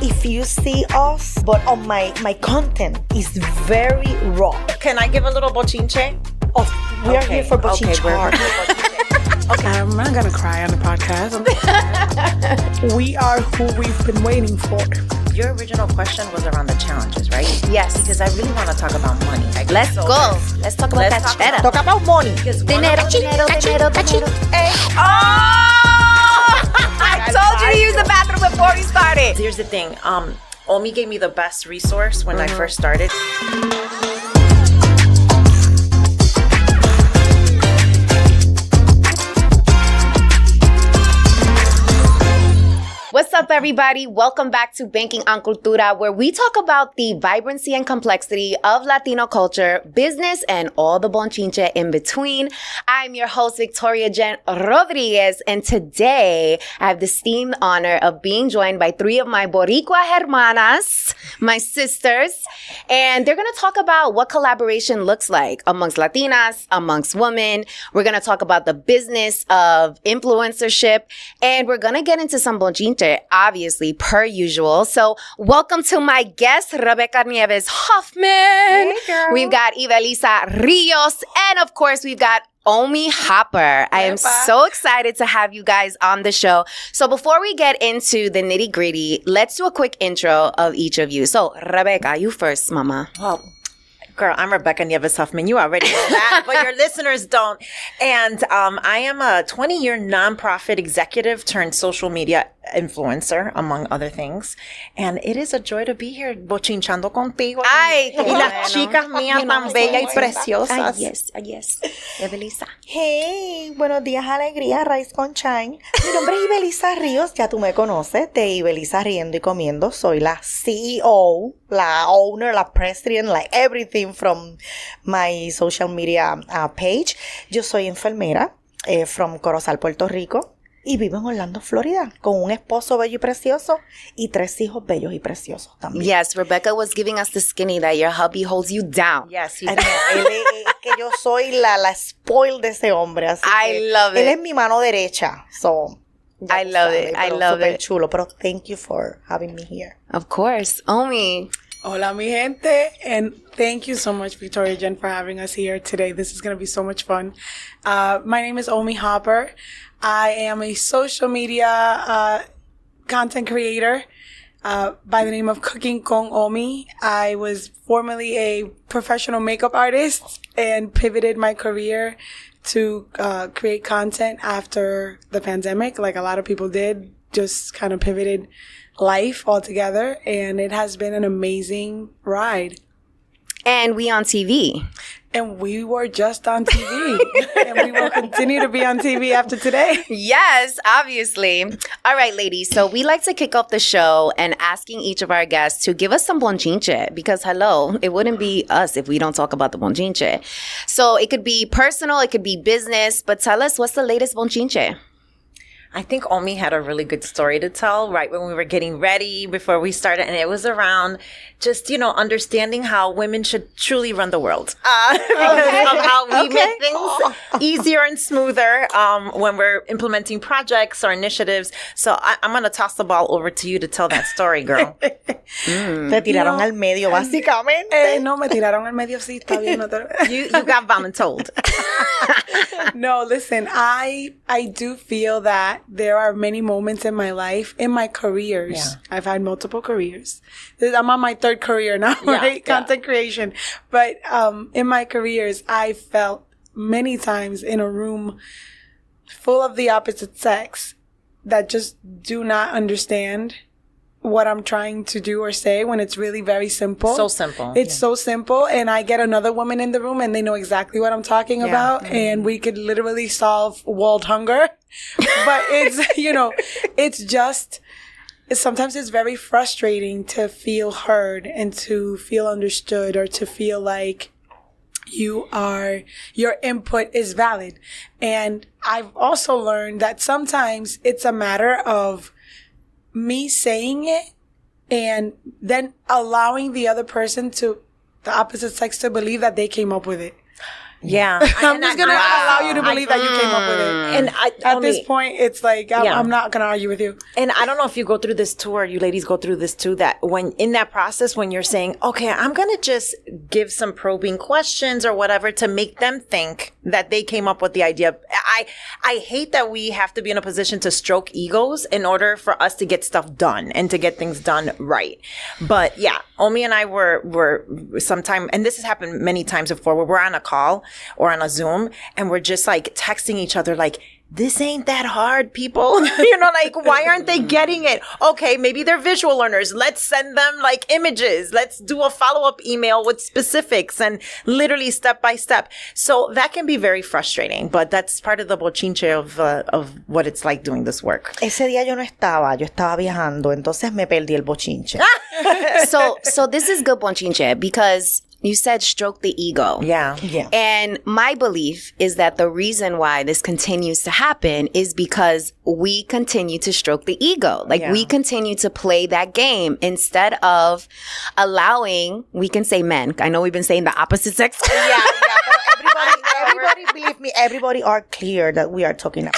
if you see us, but on my content is very raw. Can I give a little bochinche? Oh, we are here for bochinche. Okay, I'm not gonna cry on the podcast. We are who we've been waiting for. Your original question was around the challenges, right? Yes. Because I really want to talk about money. Let's go. Let's talk about that cheddar. Talk about money. Dinero. Hey. I told you to use the bathroom before we started. Here's the thing. Omi gave me the best resource when I first started. What's up, everybody? Welcome back to Banking on Cultura, where we talk about the vibrancy and complexity of Latino culture, business, and all the bonchinche in between. I'm your host, Victoria Jen Rodriguez, and today I have the esteemed honor of being joined by three of my Boricua hermanas, my sisters, and they're going to talk about what collaboration looks like amongst Latinas, amongst women. We're going to talk about the business of influencership, and we're going to get into some bonchinche, obviously, per usual. So welcome to my guest, Rebecca Nieves Hoffman. Hey, girl. We've got Ibelisa Rios, and of course, we've got Omi Hopper. I am so excited to have you guys on the show. So before we get into the nitty gritty, let's do a quick intro of each of you. So Rebecca, you first, mama. Well, girl, I'm Rebecca Nieves Huffman. You already know that, but your listeners don't. And I am a 20-year nonprofit executive turned social media influencer, among other things. And it is a joy to be here bochinchando contigo. Ay, y las chicas mías tan bellas y preciosas. Yes. Ibelisa. Hey, buenos días, alegría, Rice con Shine. Mi nombre es Ibelisa Ríos, ya tú me conoces, de Ibelisa Riendo y Comiendo. Soy la CEO, la owner, la president, like everything from my social media page. Yo soy enfermera from Corozal, Puerto Rico. Y vivo en Orlando, Florida, con un esposo bello y precioso y 3 hijos bellos y preciosos también. Yes, Rebecca was giving us the skinny that your hubby holds you down. Yes, you Ay, no, es que yo soy la spoil de ese hombre. Así I que love it. Él es mi mano derecha. So, I love it. I love it. Chulo, pero thank you for having me here. Of course. Omi. Hola, mi gente, and thank you so much, Victoria Jen, for having us here today. This is going to be so much fun. My name is Omi Hopper. I am a social media content creator by the name of Cooking con Omi. I was formerly a professional makeup artist and pivoted my career to create content after the pandemic, like a lot of people did, just kind of pivoted life altogether, and it has been an amazing ride. And we on TV. And we were just on TV. And we will continue to be on TV after today. Yes, obviously. All right, ladies. So we like to kick off the show and asking each of our guests to give us some bonchinche because, hello, it wouldn't be us if we don't talk about the bonchinche. So it could be personal, it could be business, but tell us, what's the latest bonchinche? I think Omi had a really good story to tell right when we were getting ready before we started. And it was around just, understanding how women should truly run the world. Because of how we make things easier and smoother when we're implementing projects or initiatives. So I'm going to toss the ball over to you to tell that story, girl. Te tiraron al medio, básicamente. No, me tiraron al medio, sí, está bien. You got voluntold. No, listen, I do feel that there are many moments in my life, in my careers. Yeah. I've had multiple careers. I'm on my 3rd career now, right? Yeah. Content creation. But in my careers, I felt many times in a room full of the opposite sex that just do not understand what I'm trying to do or say when it's really very simple. So simple. It's so simple. And I get another woman in the room and they know exactly what I'm talking about. Mm-hmm. And we could literally solve world hunger. But it's, it's just, sometimes it's very frustrating to feel heard and to feel understood or to feel like your input is valid. And I've also learned that sometimes it's a matter of me saying it and then allowing the other person the opposite sex to believe that they came up with it. Yeah. I'm just going to allow you to believe that you came up with it. And At this point, it's like, I'm not going to argue with you. And I don't know if you go through this too, or you ladies go through this too, that when in that process, when you're saying, okay, I'm going to just give some probing questions or whatever to make them think that they came up with the idea. I hate that we have to be in a position to stroke egos in order for us to get stuff done and to get things done right. But yeah, Omi and I were sometime, and this has happened many times before, where we're on a call or on a Zoom and we're just like texting each other like, this ain't that hard, people. Like, why aren't they getting it? Okay, maybe they're visual learners. Let's send them like images. Let's do a follow-up email with specifics and literally step by step. So that can be very frustrating, but that's part of the bochinche of what it's like doing this work. Ese día yo estaba viajando, entonces me perdí el bochinche. So this is good, Bonchinche, because you said stroke the ego. Yeah. And my belief is that the reason why this continues to happen is because we continue to stroke the ego. Like, we continue to play that game instead of allowing, we can say men. I know we've been saying the opposite sex. Yeah. But everybody, believe me, everybody are clear that we are talking about.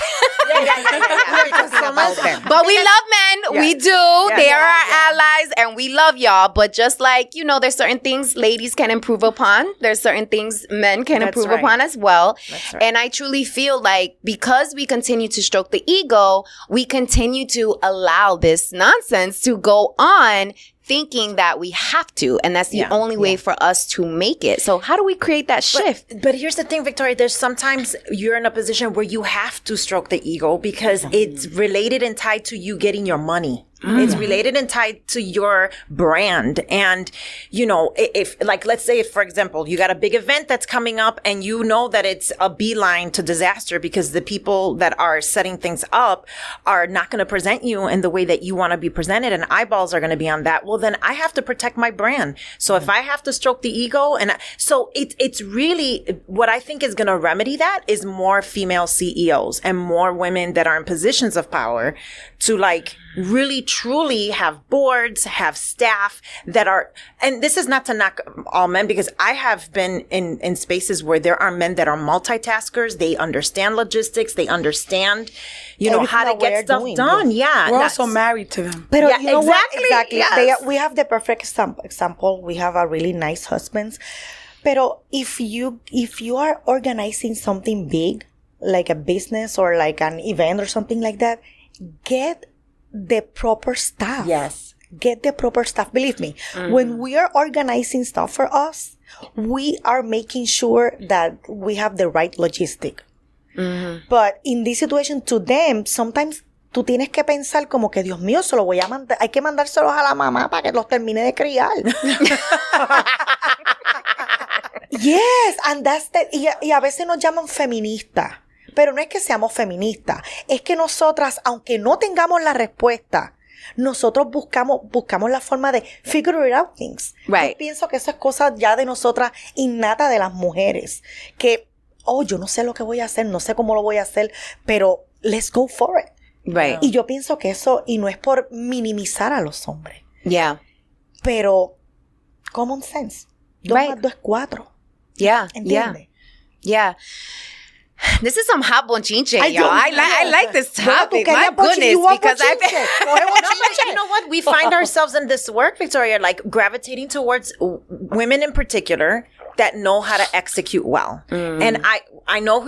But we love men. We do. They are our allies and we love y'all. But just like, there's certain things ladies can improve upon. There's certain things men can improve upon as well. Right. And I truly feel like because we continue to stroke the ego, we continue to allow this nonsense to go on, thinking that we have to, and that's the only way for us to make it. So how do we create that shift? But here's the thing, Victoria, there's sometimes you're in a position where you have to stroke the ego because it's related and tied to you getting your money. It's related and tied to your brand. And, if like, let's say, for example, you got a big event that's coming up and you know that it's a beeline to disaster because the people that are setting things up are not going to present you in the way that you want to be presented and eyeballs are going to be on that. Well, then I have to protect my brand. So if I have to stroke the ego so it's really what I think is going to remedy that is more female CEOs and more women that are in positions of power to like really truly have boards, have staff that are, and this is not to knock all men because I have been in spaces where there are men that are multitaskers. They understand logistics. They understand, how to get stuff done. Yeah. We're also married to them. Pero Yeah, you know what? exactly. Exactly. Yes. We have the perfect example. We have a really nice husbands. Pero if you are organizing something big, like a business or like an event or something like that, get the proper staff. Yes. Get the proper staff. Believe me, when we are organizing stuff for us, we are making sure that we have the right logistic. But in this situation, to them, sometimes tú tienes que pensar como que, Dios mío, se lo voy a mandar, hay que mandárselos a la mamá para que los termine de criar. Yes, and that's y a veces nos llaman feministas. Pero no es que seamos feministas, es que nosotras, aunque no tengamos la respuesta, nosotros buscamos la forma de figure out things. Right. Yo pienso que eso es cosa ya de nosotras innata de las mujeres. Que, yo no sé lo que voy a hacer, no sé cómo lo voy a hacer, pero let's go for it. Right. Y yo pienso que eso, y no es por minimizar a los hombres, Yeah. pero common sense. 2 más 2 es 4. Yeah. ¿Entiendes? Yeah. This is some hot bonchinche, Ay, y'all. Dios I mío. like this Bueno, tú topic. querías My goodness, you want because bochinche. Coge No, bochinche. but you know what? We find ourselves in this work, Victoria, like gravitating towards women in particular that know how to execute well. And I know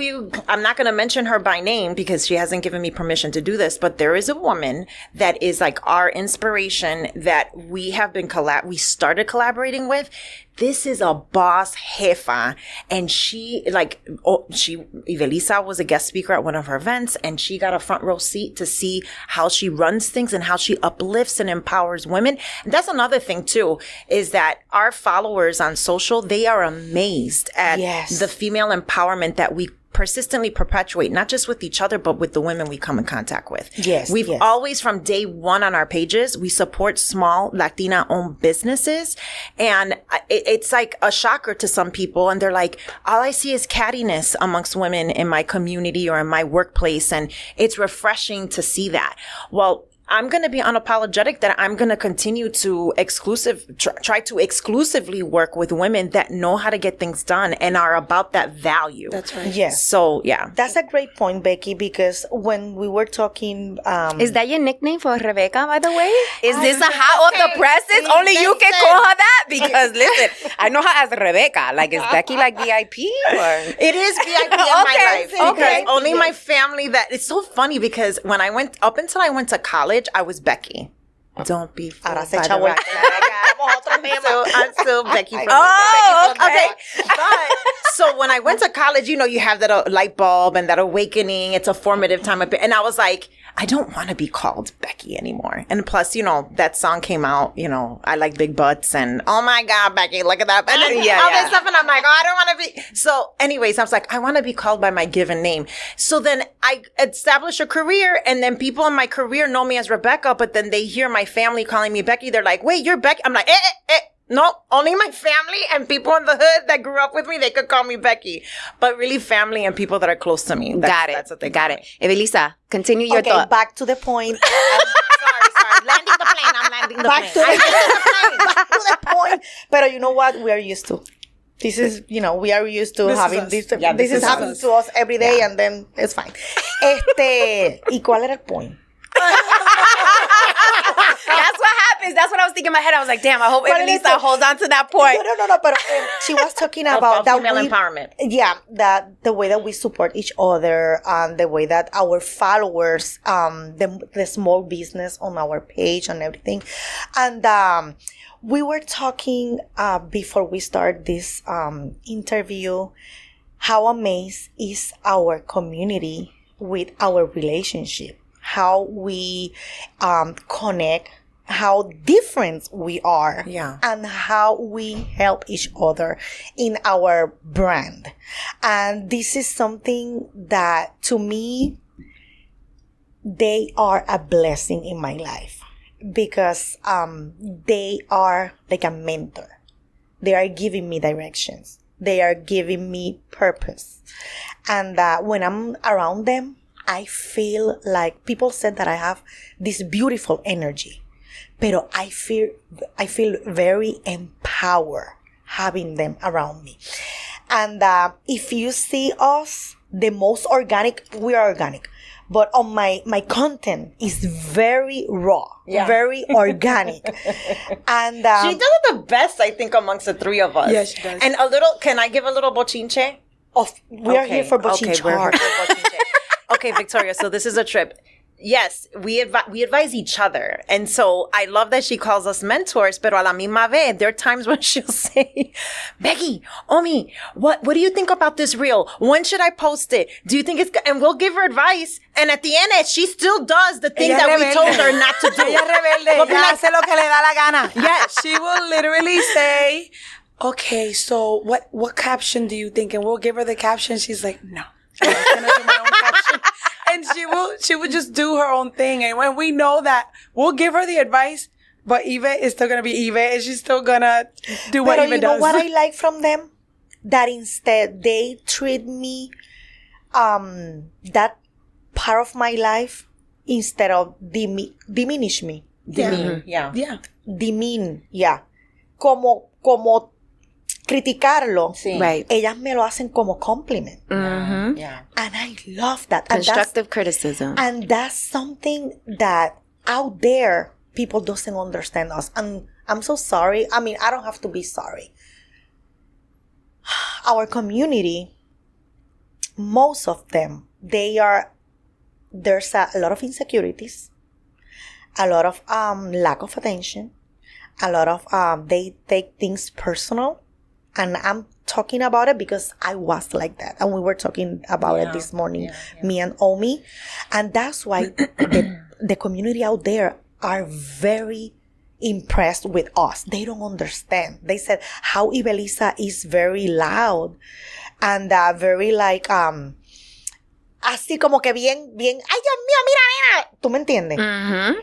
I'm not going to mention her by name because she hasn't given me permission to do this, but there is a woman that is like our inspiration that we have been we started collaborating with. This is a boss jefa, and Ivelisa was a guest speaker at one of her events, and she got a front row seat to see how she runs things and how she uplifts and empowers women. And that's another thing too, is that our followers on social, they are amazed at the female empowerment that we persistently perpetuate, not just with each other, but with the women we come in contact with. We've always, from day one on our pages, we support small Latina-owned businesses. And it's like a shocker to some people. And they're like, all I see is cattiness amongst women in my community or in my workplace. And it's refreshing to see that. Well, I'm going to be unapologetic that I'm going to continue to try to exclusively work with women that know how to get things done and are about that value. That's right. Yes. So, yeah. That's a great point, Becky, because when we were talking... Is that your nickname for Rebecca, by the way? Is this a hot off the presses? Only you can listen. call her that? Because, listen, I know her as Rebecca. Like, is Becky like VIP? Or? It is VIP in my life. Okay. Because only my family it's so funny because when up until I went to college, I was Becky. Don't be fooled Ahora se by echa the vuelta. rock. I'm still Becky from Oh, Becky from okay. But so when I went to college, you have that light bulb and that awakening. It's a formative time. And I was like, I don't want to be called Becky anymore. And plus, that song came out, I like big butts and oh my God, Becky, look at that. And then all this stuff. And I'm like, I don't want to be. So anyways, I was like, I want to be called by my given name. So then I established a career and then people in my career know me as Rebecca, but then they hear my family calling me Becky. They're like, wait, you're Becky. I'm like, no, only my family and people in the hood that grew up with me, they could call me Becky. But really family and people that are close to me. That's what they call me. Evelisa, continue your thought. Back to the point. Sorry. Landing the plane. I'm landing the Back plane. back to the point. But you know what? We are used to. This is, we are used to having this. Yeah, this is happening to us every day and then it's fine. ¿Y cuál era el point? That's what happens. That's what I was thinking in my head. I was like, damn, I hope Evelisa holds on to that point. No. But she was talking about that female empowerment. Yeah, that the way that we support each other, and the way that our followers, the small business on our page and everything, and we were talking before we start this interview, how amazed is our community with our relationship. How we connect, how different we are, and how we help each other in our brand. And this is something that, to me, they are a blessing in my life because they are like a mentor. They are giving me directions. They are giving me purpose. And when I'm around them, I feel like people said that I have this beautiful energy, pero I feel very empowered having them around me. And if you see us, the most organic, we are organic, but on my content is very raw, very organic. And she does it the best, I think, amongst the three of us. Yes, she does. And can I give a little bochinche? We are here for bochinche. We're here for bochinche. Okay, Victoria, so this is a trip. Yes, we advise each other. And so I love that she calls us mentors, pero a la misma vez, there are times when she'll say, Becky, Omi, what do you think about this reel? When should I post it? Do you think it's good? And we'll give her advice. And at the end, she still does the thing that we told her not to do. Ella rebelde. We'll be Ella like, hace lo que le da la gana. Yeah, she will literally say, okay, so what caption do you think? And we'll give her the caption. She's like, no. I'm gonna do my own caption. And she will just do her own thing. And when we know that, we'll give her the advice, but Eva is still gonna be Eva, and she's still gonna do what Eva does. You know what I like from them? That instead they treat me that part of my life instead of diminish me. Demean, Demean, como criticarlo, Right. ellas me lo hacen como compliment. Mm-hmm. Yeah. And I love that. Constructive criticism. And that's something that out there, people doesn't understand us. And I'm so sorry. I mean, I don't have to be sorry. Our community, most of them, there's a lot of insecurities, a lot of lack of attention, a lot of, they take things personal. And I'm talking about it because I was like that. And we were talking about it this morning, me and Omi. And that's why the community out there are very impressed with us. They don't understand. They said how Evelisa is very loud and very like, así como que bien, ay Dios mío, mira. ¿Tú me entiendes? Mm-hmm.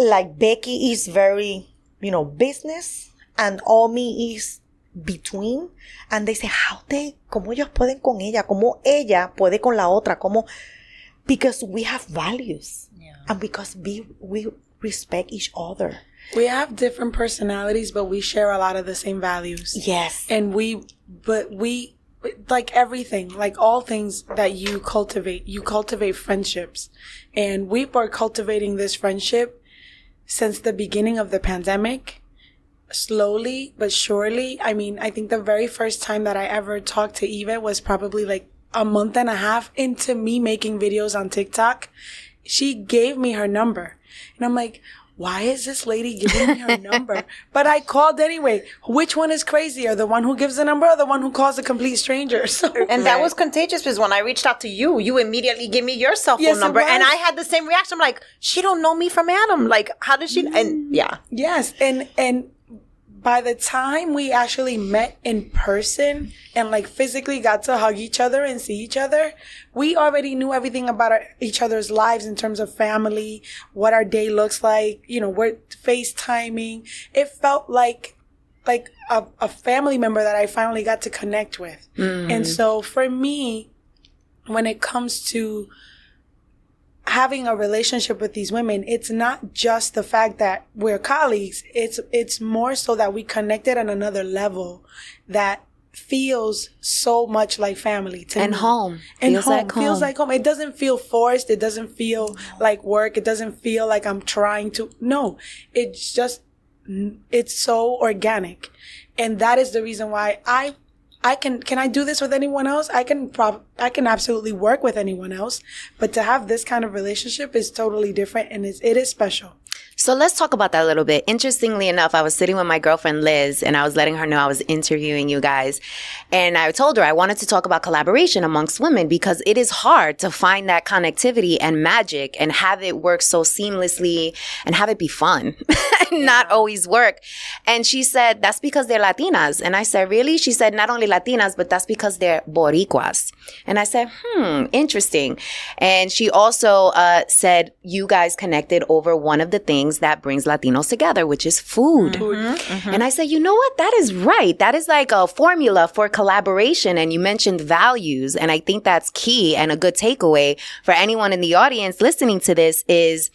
Like Becky is very, business, and Omi is between, and they say cómo ellos pueden con ella, cómo ella puede con la otra, because we have values. and because we respect each other. We have different personalities, but we share a lot of the same values. Yes. And we, like everything, like all things that you cultivate friendships. And we were cultivating this friendship since the beginning of the pandemic, slowly but surely. I mean, I think the very first time that I ever talked to Eva was probably like a month and a half into me making videos on TikTok. She gave me her number. And I'm like, why is this lady giving me her number? But I called anyway. Which one is crazier? The one who gives the number or the one who calls a complete stranger? So, and that was contagious because when I reached out to you, you immediately gave me your cell phone number. And I had the same reaction. I'm like, she don't know me from Adam. Like, how does she? And yeah. Yes. And by the time we actually met in person and like physically got to hug each other and see each other, we already knew everything about each other's lives in terms of family, what our day looks like. You know, we're FaceTiming. It felt like a family member that I finally got to connect with. Mm-hmm. And so for me, when it comes to having a relationship with these women, it's not just the fact that we're colleagues. It's more so that we connected on another level that feels so much like family to and me. Home. And feels home. Like home. Feels like home. It doesn't feel forced. It doesn't feel like work. It doesn't feel like I'm trying to. No, it's just, it's so organic. And that is the reason why can I do this with anyone else? I can absolutely work with anyone else, but to have this kind of relationship is totally different, and it is special. So let's talk about that a little bit. Interestingly enough, I was sitting with my girlfriend Liz, and I was letting her know I was interviewing you guys. And I told her I wanted to talk about collaboration amongst women because it is hard to find that connectivity and magic and have it work so seamlessly and have it be fun and not always work. And she said, that's because they're Latinas. And I said, really? She said, not only Latinas, but that's because they're Boricuas. And I said, interesting. And she also said, you guys connected over one of the things that brings Latinos together, which is food. Mm-hmm, mm-hmm. And I said, you know what? That is right. That is like a formula for collaboration. And you mentioned values. And I think that's key and a good takeaway for anyone in the audience listening to this is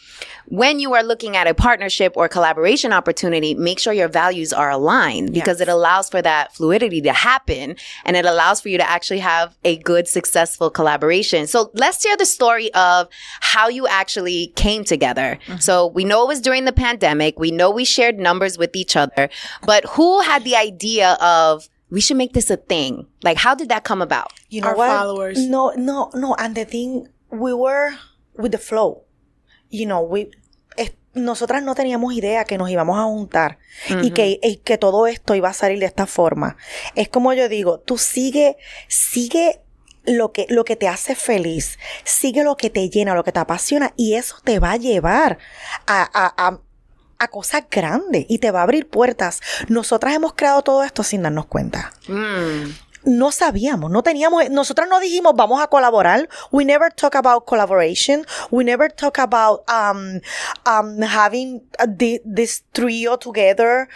when you are looking at a partnership or collaboration opportunity, make sure your values are aligned because it allows for that fluidity to happen and it allows for you to actually have a good, successful collaboration. So let's share the story of how you actually came together. Mm-hmm. So we know it was during the pandemic. We know we shared numbers with each other, but who had the idea of we should make this a thing? Like, how did that come about? You know Our what? followers. No. And the thing, we were with the flow. You know, nosotras no teníamos idea que nos íbamos a juntar y que todo esto iba a salir de esta forma. Es como yo digo, tú sigue lo que te hace feliz, sigue lo que te llena, lo que te apasiona y eso te va a llevar a cosas grandes y te va a abrir puertas. Nosotras hemos creado todo esto sin darnos cuenta. No sabíamos, nosotras no dijimos vamos a colaborar. We never talk about collaboration. We never talk about having this trio together,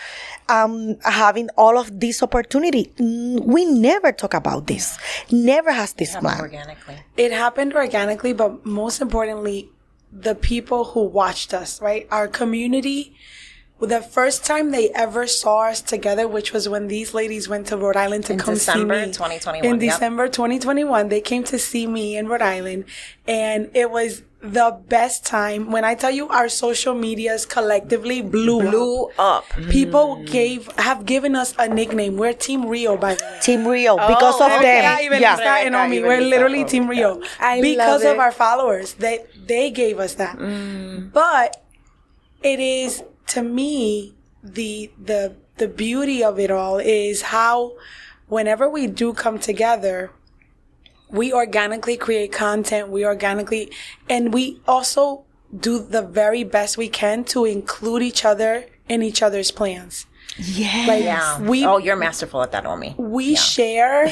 having all of this opportunity. We never talk about this. Never has this plan. Organically. It happened organically, but most importantly, the people who watched us, right? Our community. The first time they ever saw us together, which was when these ladies went to Rhode Island to come see me. In December 2021. In December 2021, they came to see me in Rhode Island. And it was the best time. When I tell you our social medias collectively blew up. People have given us a nickname. We're Team Rio, by the way. Team Rio, because of them. We're literally Team Rio. Because of our followers. They gave us that. But it is... To me, the beauty of it all is how whenever we do come together, we organically create content, and we also do the very best we can to include each other in each other's plans. Yes. You're masterful at that, Omi. We share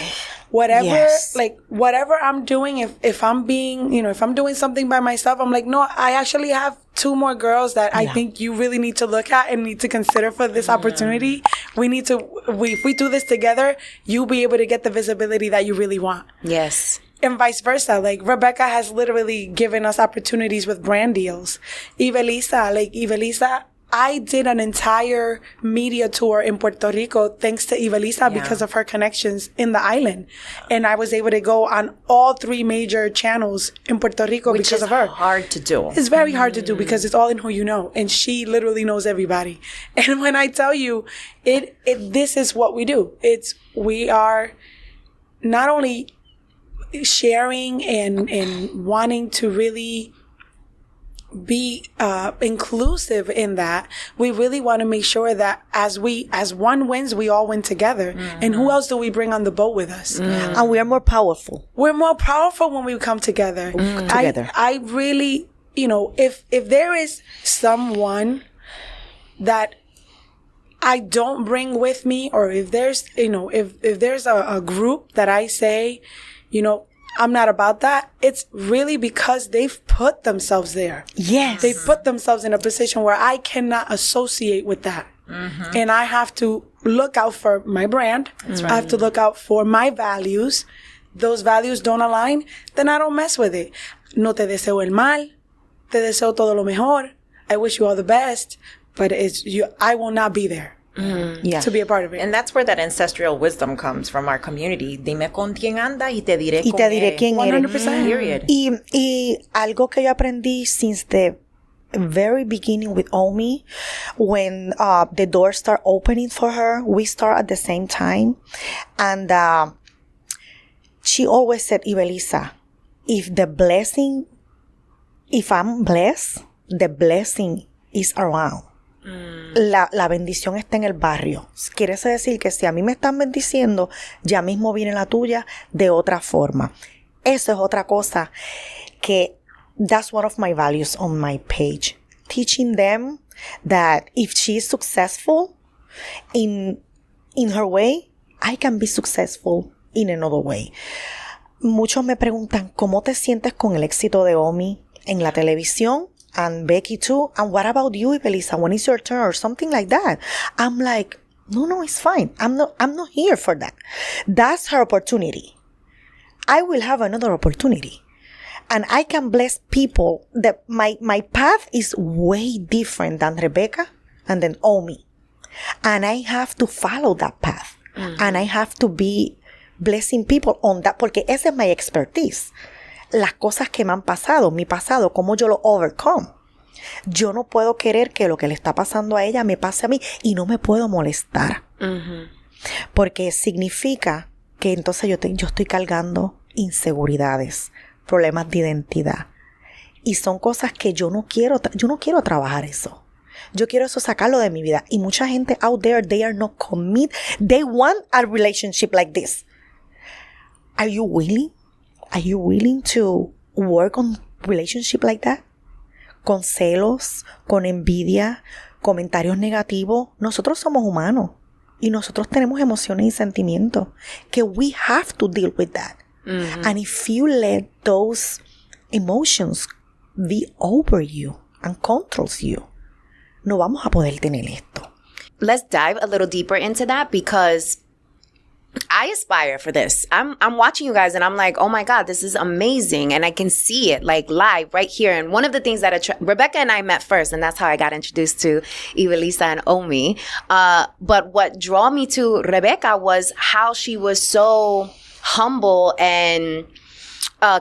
whatever I'm doing. If I'm if I'm doing something by myself, I'm like, no, I actually have 2 more girls that I think you really need to look at and need to consider for this opportunity. If we do this together, you'll be able to get the visibility that you really want. Yes. and vice versa. Like, Rebecca has literally given us opportunities with brand deals. Ivelisa, I did an entire media tour in Puerto Rico thanks to Ivelisa because of her connections in the island. And I was able to go on all 3 major channels in Puerto Rico because of her. Which is hard to do. It's very hard to do because it's all in who you know. And she literally knows everybody. And when I tell you, this is what we do. We are not only sharing and wanting to really be inclusive in that, we really want to make sure that as one wins, we all win together. And who else do we bring on the boat with us? And we are more powerful. We're more powerful when we come together. I really, if there is someone that I don't bring with me, or if there's, if there's a group that I say, I'm not about that, it's really because they've put themselves there. Yes. They put themselves in a position where I cannot associate with that. And I have to look out for my brand. Right. I have to look out for my values. Those values don't align, then I don't mess with it. No te deseo el mal. Te deseo todo lo mejor. I wish you all the best. But I will not be there. To be a part of it. And that's where that ancestral wisdom comes from our community. Dime con quién anda y te diré quién eres. 100%. Period. Y algo que yo aprendí since the very beginning with Omi, when the doors start opening for her, we start at the same time. And she always said, Ivelisa, if I'm blessed, the blessing is around. La bendición está en el barrio. Quiere decir que si a mí me están bendiciendo, ya mismo viene la tuya de otra forma. Eso es otra cosa que that's one of my values on my page. Teaching them that if she is successful in her way, I can be successful in another way. Muchos me preguntan, ¿cómo te sientes con el éxito de Omi en la televisión? And Becky too. And what about you, Ivelisa? When is your turn or something like that? I'm like, no, it's fine. I'm not here for that. That's her opportunity. I will have another opportunity. And I can bless people that my path is way different than Rebecca and then Omi. And I have to follow that path. And I have to be blessing people on that, porque esa es my expertise. Las cosas que me han pasado, mi pasado, cómo yo lo overcome. Yo no puedo querer que lo que le está pasando a ella me pase a mí y no me puedo molestar. Porque significa que entonces yo estoy cargando inseguridades, problemas de identidad. Y son cosas que yo no quiero trabajar eso. Yo quiero eso sacarlo de mi vida. Y mucha gente out there, they are not committed. They want a relationship like this. Are you willing? Are you willing to work on relationship like that? Con celos, con envidia, comentarios negativos. Nosotros somos humanos y nosotros tenemos emociones y sentimientos que we have to deal with that. And if you let those emotions be over you and controls you, no vamos a poder tener esto. Let's dive a little deeper into that, because I aspire for this. I'm watching you guys and I'm like, oh my God, this is amazing. And I can see it like live right here. And one of the things that Rebecca and I met first, and that's how I got introduced to Ivelisa and Omi. But what drew me to Rebecca was how she was so humble and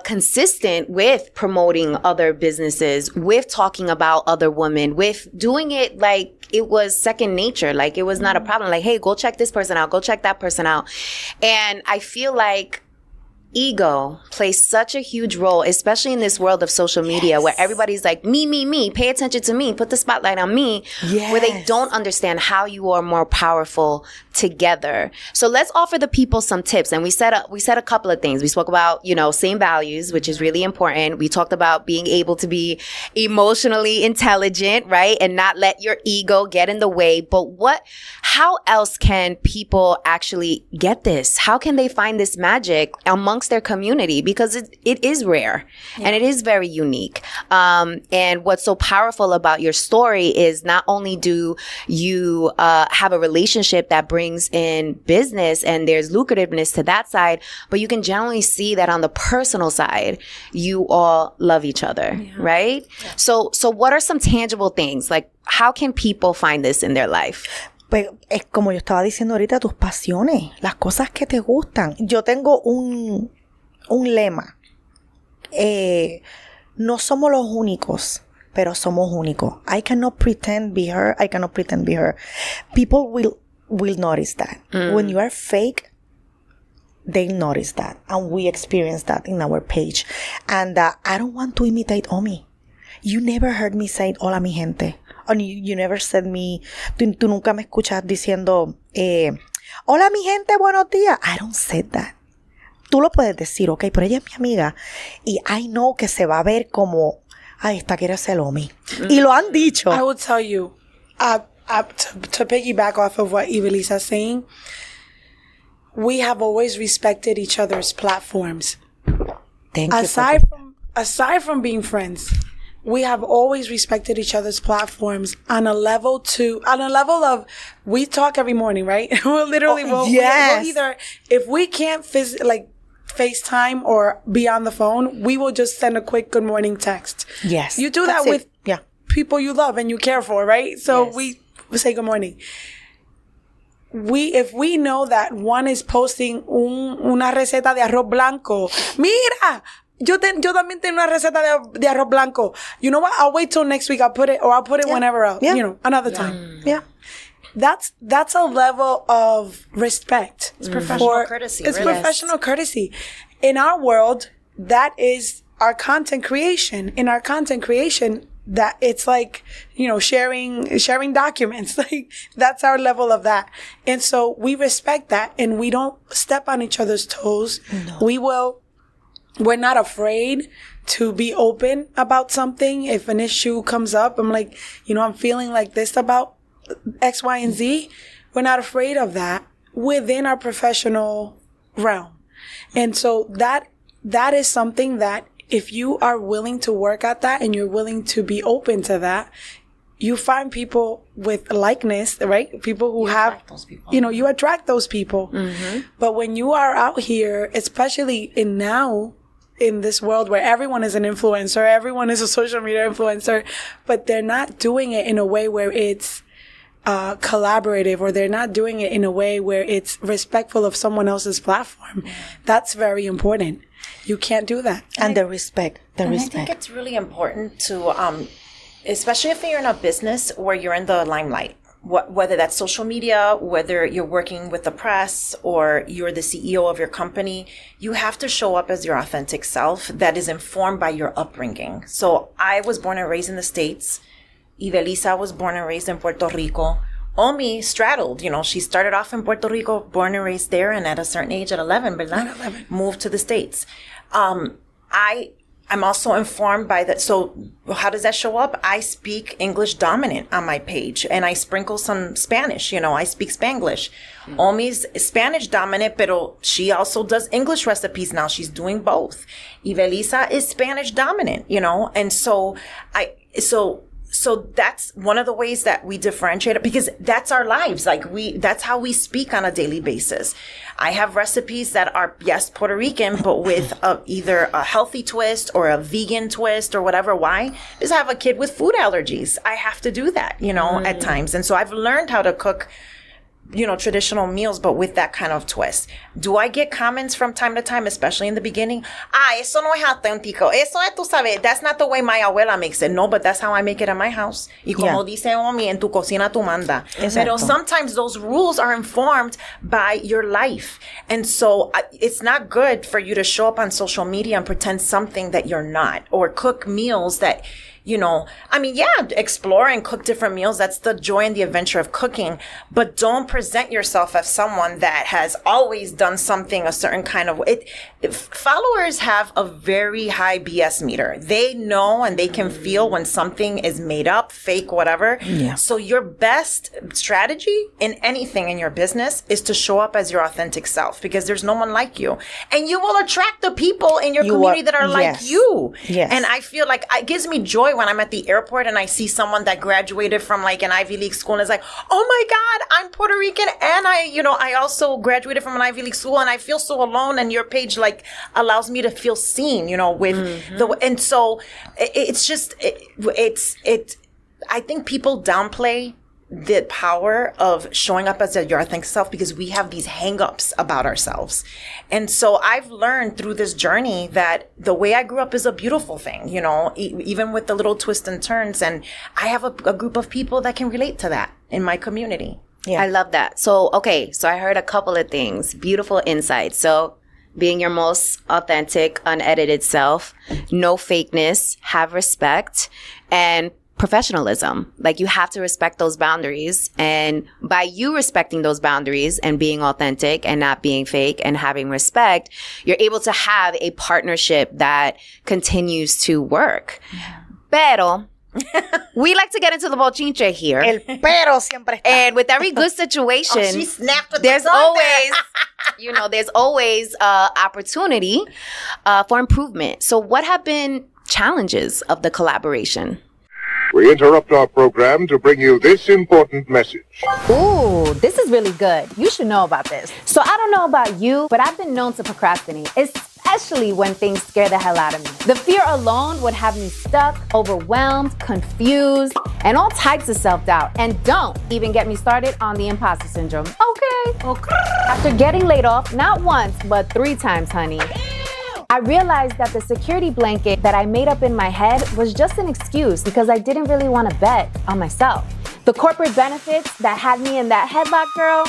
consistent with promoting other businesses, with talking about other women, with doing it like it was second nature. Like it was not a problem. Like, hey, go check this person out. Go check that person out. And I feel like ego plays such a huge role, especially in this world of social media where everybody's like, me, pay attention to me, put the spotlight on me, where they don't understand how you are more powerful together. So let's offer the people some tips. And we said a couple of things. We spoke about, same values, which is really important. We talked about being able to be emotionally intelligent, right? And not let your ego get in the way. But how else can people actually get this? How can they find this magic amongst amongst their community, because it is rare and it is very unique. And what's so powerful about your story is not only do you have a relationship that brings in business and there's lucrativeness to that side, but you can generally see that on the personal side, you all love each other, right? Yeah. So what are some tangible things? Like, how can people find this in their life? Pues es como yo estaba diciendo ahorita, tus pasiones, las cosas que te gustan. Yo tengo un lema. No somos los únicos, pero somos únicos. I cannot pretend be her. I cannot pretend be her. People will notice that. When you are fake, they notice that. And we experience that in our page. And I don't want to imitate Omi. You never heard me say, hola mi gente. Or you never said me, tú nunca me escuchas diciendo, hola mi gente, buenos días. I don't say that. Tú lo puedes decir, ok, pero ella es mi amiga. Y I know que se va a ver como, ay, esta quiere ser Omi. Y lo han dicho. I will tell you, to piggyback off of what Ibelisa's saying, we have always respected each other's platforms. Thank you. Aside from being friends, we have always respected each other's platforms on a level of, we talk every morning, right? we'll either, if we can't FaceTime or be on the phone, we will just send a quick good morning text. Yes. You do that with people you love and you care for, right? So we say good morning. If we know that one is posting una receta de arroz blanco, mira, yo también tengo una receta de arroz blanco. You know what? I'll wait till next week. I'll put it whenever else. You know, another time. Yeah. That's a level of respect. It's professional courtesy. It's professional courtesy. In our world, that is our content creation. In our content creation, that it's like, you know, sharing documents. Like, that's our level of that. And so we respect that, and we don't step on each other's toes. No. We're not afraid to be open about something. If an issue comes up, I'm like, you know, I'm feeling like this about X, Y, and Z. We're not afraid of that within our professional realm. And so that is something that, if you are willing to work at that and you're willing to be open to that, you find people with likeness, right? People who have, you know, you attract those people. Mm-hmm. But when you are out here, especially in this world where everyone is an influencer, everyone is a social media influencer, but they're not doing it in a way where it's collaborative, or they're not doing it in a way where it's respectful of someone else's platform. That's very important. You can't do that. And the respect. I think it's really important to, especially if you're in a business where you're in the limelight, whether that's social media, whether you're working with the press, or you're the CEO of your company, you have to show up as your authentic self that is informed by your upbringing. So I was born and raised in the States. Ibelisa was born and raised in Puerto Rico. Omi straddled, you know, she started off in Puerto Rico, born and raised there, and at a certain age, at 11, moved to the States. I'm also informed by that. So how does that show up? I speak English dominant on my page, and I sprinkle some Spanish. You know, I speak Spanglish. Omi's Spanish dominant, pero she also does English recipes now. She's doing both. Ibelisa is Spanish dominant, you know, and so that's one of the ways that we differentiate it, because that's our lives. Like, that's how we speak on a daily basis. I have recipes that are, yes, Puerto Rican, but with either a healthy twist or a vegan twist or whatever. Why? Because I have a kid with food allergies. I have to do that, you know, at times. And so I've learned how to cook, you know, traditional meals, but with that kind of twist. Do I get comments from time to time, especially in the beginning? Eso no es auténtico. Eso es, tú sabes, that's not the way my abuela makes it. No, but that's how I make it at my house. Y como dice Omi, en tu cocina tu manda. Pero sometimes those rules are informed by your life. And so it's not good for you to show up on social media and pretend something that you're not, or cook meals that explore and cook different meals. That's the joy and the adventure of cooking. But don't present yourself as someone that has always done something a certain kind of way. Followers have a very high BS meter. They know and they can feel when something is made up, fake, whatever. Yeah. So your best strategy in anything in your business is to show up as your authentic self, because there's no one like you. And you will attract the people in your community that are like you. Yes. And I feel like it gives me joy when I'm at the airport and I see someone that graduated from like an Ivy League school and is like, oh my God, I'm Puerto Rican and I also graduated from an Ivy League school, and I feel so alone, and your page like allows me to feel seen, with and so I think people downplay the power of showing up as your authentic self because we have these hang-ups about ourselves. And so I've learned through this journey that the way I grew up is a beautiful thing, even with the little twists and turns. And I have a group of people that can relate to that in my community. Yeah. I love that. So I heard a couple of things, beautiful insights. So being your most authentic, unedited self, no fakeness, have respect, and professionalism. Like, you have to respect those boundaries. And by you respecting those boundaries and being authentic and not being fake and having respect, you're able to have a partnership that continues to work. Pero we like to get into the bochinche here. El pero siempre está. And with every good situation, she snapped with there's always, there's always opportunity for improvement. So what have been challenges of the collaboration? We interrupt our program to bring you this important message. Ooh, this is really good. You should know about this. So I don't know about you, but I've been known to procrastinate, especially when things scare the hell out of me. The fear alone would have me stuck, overwhelmed, confused, and all types of self-doubt. And don't even get me started on the imposter syndrome. Okay. After getting laid off, not once, but 3 times, honey, I realized that the security blanket that I made up in my head was just an excuse because I didn't really want to bet on myself. The corporate benefits that had me in that headlock, girl,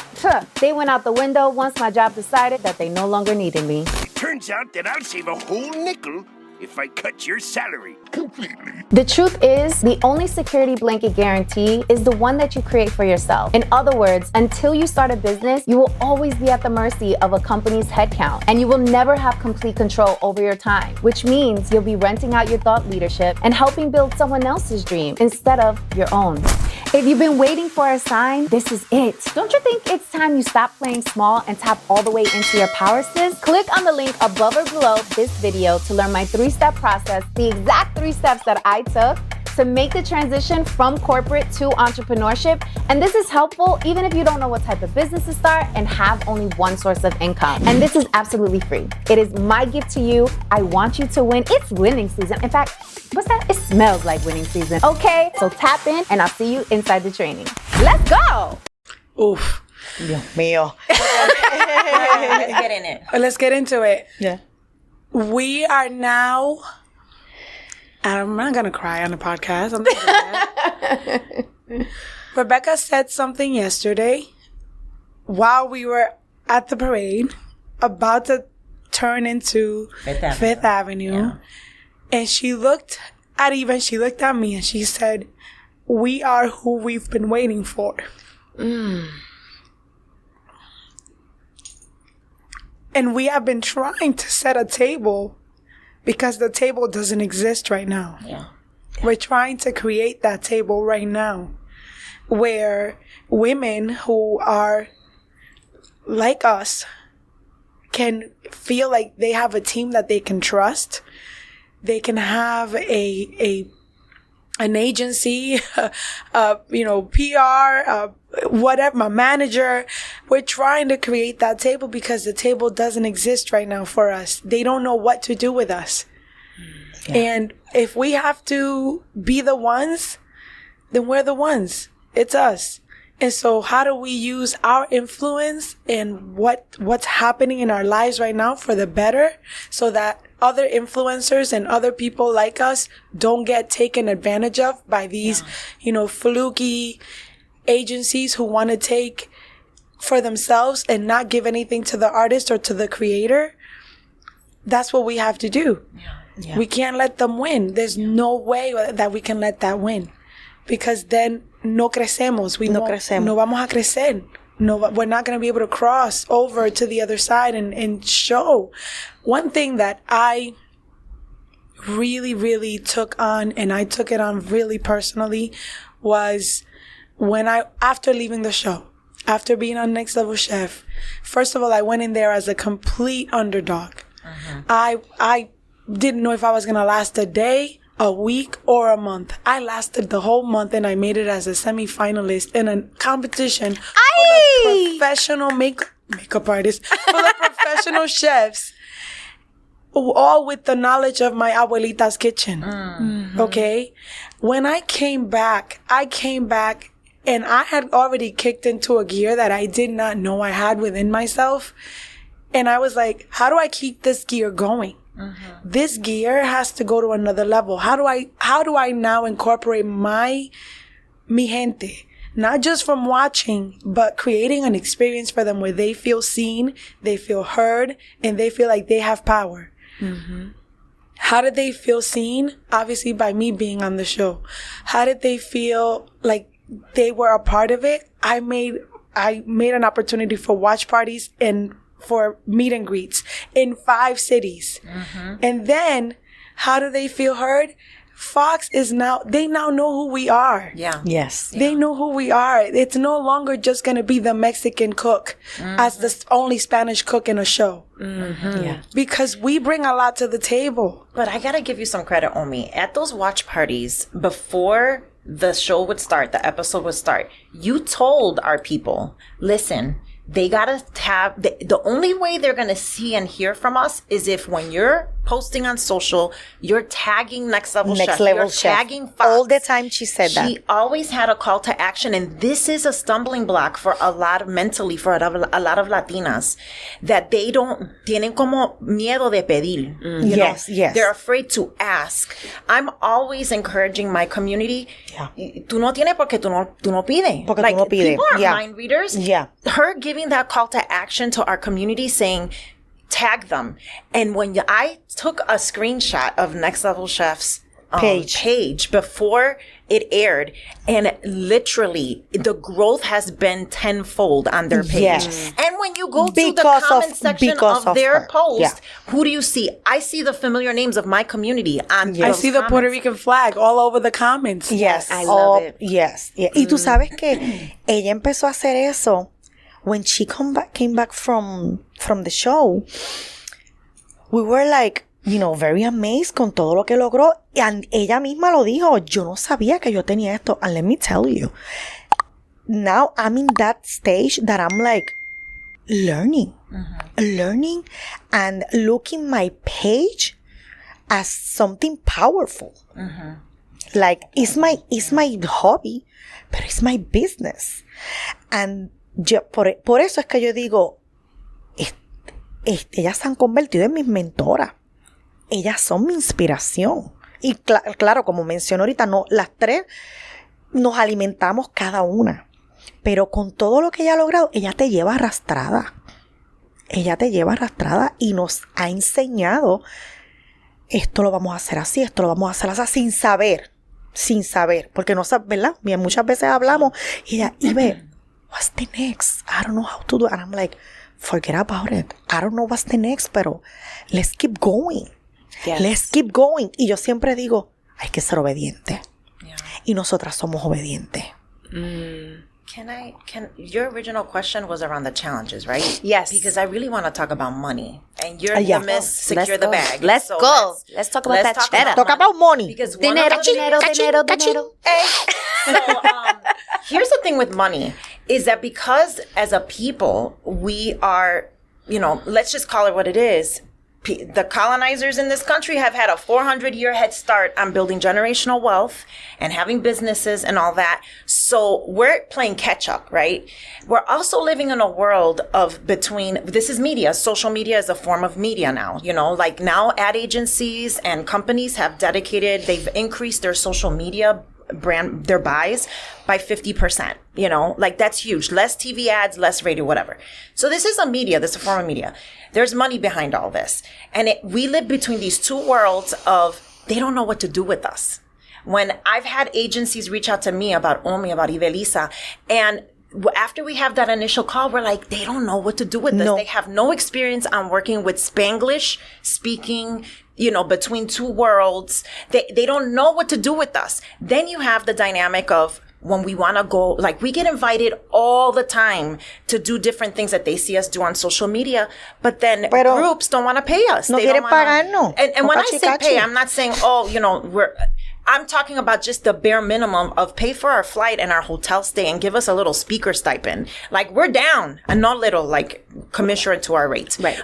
they went out the window once my job decided that they no longer needed me. Turns out that I'll save a whole nickel if I cut your salary completely. The truth is, the only security blanket guarantee is the one that you create for yourself. In other words, until you start a business, you will always be at the mercy of a company's headcount, and you will never have complete control over your time, which means you'll be renting out your thought leadership and helping build someone else's dream instead of your own. If you've been waiting for a sign, this is it. Don't you think it's time you stop playing small and tap all the way into your power, sis? Click on the link above or below this video to learn my 3-step process, the exact 3 steps that I took to make the transition from corporate to entrepreneurship. And this is helpful even if you don't know what type of business to start and have only one source of income. And this is absolutely free. It is my gift to you. I want you to win. It's winning season. In fact, what's that? It smells like winning season. Okay, so tap in and I'll see you inside the training. Let's go. Oof. Dios mío. Let's get in it. Let's get into it. Yeah. We are now... I'm not going to cry on the podcast. I'm not doing that. Rebecca said something yesterday while we were at the parade, about to turn into Fifth Avenue. Yeah. And she looked at me and she said, "We are who we've been waiting for." And we have been trying to set a table because the table doesn't exist right now. Yeah. We're trying to create that table right now where women who are like us can feel like they have a team that they can trust. They can have an agency, PR, whatever, my manager. We're trying to create that table because the table doesn't exist right now for us. They don't know what to do with us. Yeah. And if we have to be the ones, then we're the ones. It's us. And so how do we use our influence and what's happening in our lives right now for the better so that other influencers and other people like us don't get taken advantage of by these, fluky agencies who want to take for themselves and not give anything to the artist or to the creator? That's what we have to do. Yeah. Yeah. We can't let them win. There's no way that we can let that win. Because then no crecemos. No vamos a crecer. No, we're not going to be able to cross over to the other side and show. One thing that I really, really took on, and I took it on really personally, was when after leaving the show, after being on Next Level Chef, first of all, I went in there as a complete underdog. I didn't know if I was going to last a day, a week, or a month. I lasted the whole month, and I made it as a semi-finalist in a competition full of professional makeup artists, full of professional chefs, all with the knowledge of my abuelita's kitchen. Okay? When I came back, and I had already kicked into a gear that I did not know I had within myself. And I was like, how do I keep this gear going? This gear has to go to another level. How do I now incorporate mi gente? Not just from watching, but creating an experience for them where they feel seen, they feel heard, and they feel like they have power. How did they feel seen? Obviously by me being on the show. How did they feel like they were a part of it? I made an opportunity for watch parties and for meet and greets in 5 cities. And then how do they feel heard? Fox they now know who we are. Yeah. Yes. They know who we are. It's no longer just going to be the Mexican cook as the only Spanish cook in a show. Yeah. Because we bring a lot to the table. But I gotta give you some credit, Omi. At those watch parties, before the show would start, the episode would start, you told our people, listen, they gotta have, the only way they're gonna see and hear from us is if when you're posting on social, you're tagging Next Level Chef. You're tagging Fox. All the time she said that. She always had a call to action, and this is a stumbling block for a lot of Latinas, that they tienen como miedo de pedir. You know? Yes. They're afraid to ask. I'm always encouraging my community. Yeah. Tú no tienes porque tú no pides. Porque tú no pides. People are mind readers. Yeah. Her giving that call to action to our community saying, tag them. And when I took a screenshot of Next Level Chef's page before it aired, and literally the growth has been tenfold on their page. Yes. And when you go to the comment section of their post, who do you see? I see the familiar names of my community on I see the Puerto Rican flag all over the comments. Yes. I love it. Yes. Y tú sabes que ella empezó a hacer eso when she came back from the show. We were like, very amazed con todo lo que logró. And ella misma lo dijo, yo no sabía que yo tenía esto. And let me tell you, now I'm in that stage that I'm like learning and looking my page as something powerful. Like it's my hobby, but it's my business. And por eso es que yo digo, ellas se han convertido en mis mentoras. Ellas son mi inspiración. Y claro, como mencioné ahorita, las 3 nos alimentamos cada una. Pero con todo lo que ella ha logrado, ella te lleva arrastrada. Y nos ha enseñado, esto lo vamos a hacer así, esto lo vamos a hacer así, sin saber. Porque no sabes, ¿verdad? Bien, muchas veces hablamos y ella, Ibe, what's the next? I don't know how to do it. And I'm like, forget about it. I don't know what's the next, pero let's keep going. Yes. Let's keep going. Y yo siempre digo, hay que ser obediente. Yeah. Y nosotras somos obedientes. Your original question was around the challenges, right? Yes. Because I really want to talk about money. And you're the Miss Secure the Bag. Let's go. Let's talk about that cheddar. Talk about money. Because dinero. So, here's the thing with money, is that because as a people, we are, let's just call it what it is. The colonizers in this country have had a 400-year head start on building generational wealth and having businesses and all that. So we're playing catch up, right? We're also living in a world this is media. Social media is a form of media now, like now ad agencies and companies they've increased their social media their buys by 50%, you know, like that's huge. Less TV ads, less radio, whatever. So this is a form of media. There's money behind all this. And we live between these two worlds of they don't know what to do with us. When I've had agencies reach out to me about Ibelisa, and after we have that initial call, we're like, they don't know what to do with this. They have no experience on working with Spanglish speaking, you know, between two worlds. They don't know what to do with us. Then you have the dynamic of when we want to go, like we get invited all the time to do different things that they see us do on social media, but then groups don't want to pay us. No they quieren don't wanna, pagarnos. And when I say pay, I'm not saying, oh, you know, I'm talking about just the bare minimum of pay for our flight and our hotel stay and give us a little speaker stipend. Like we're down and not little, like commensurate to our rates. Right.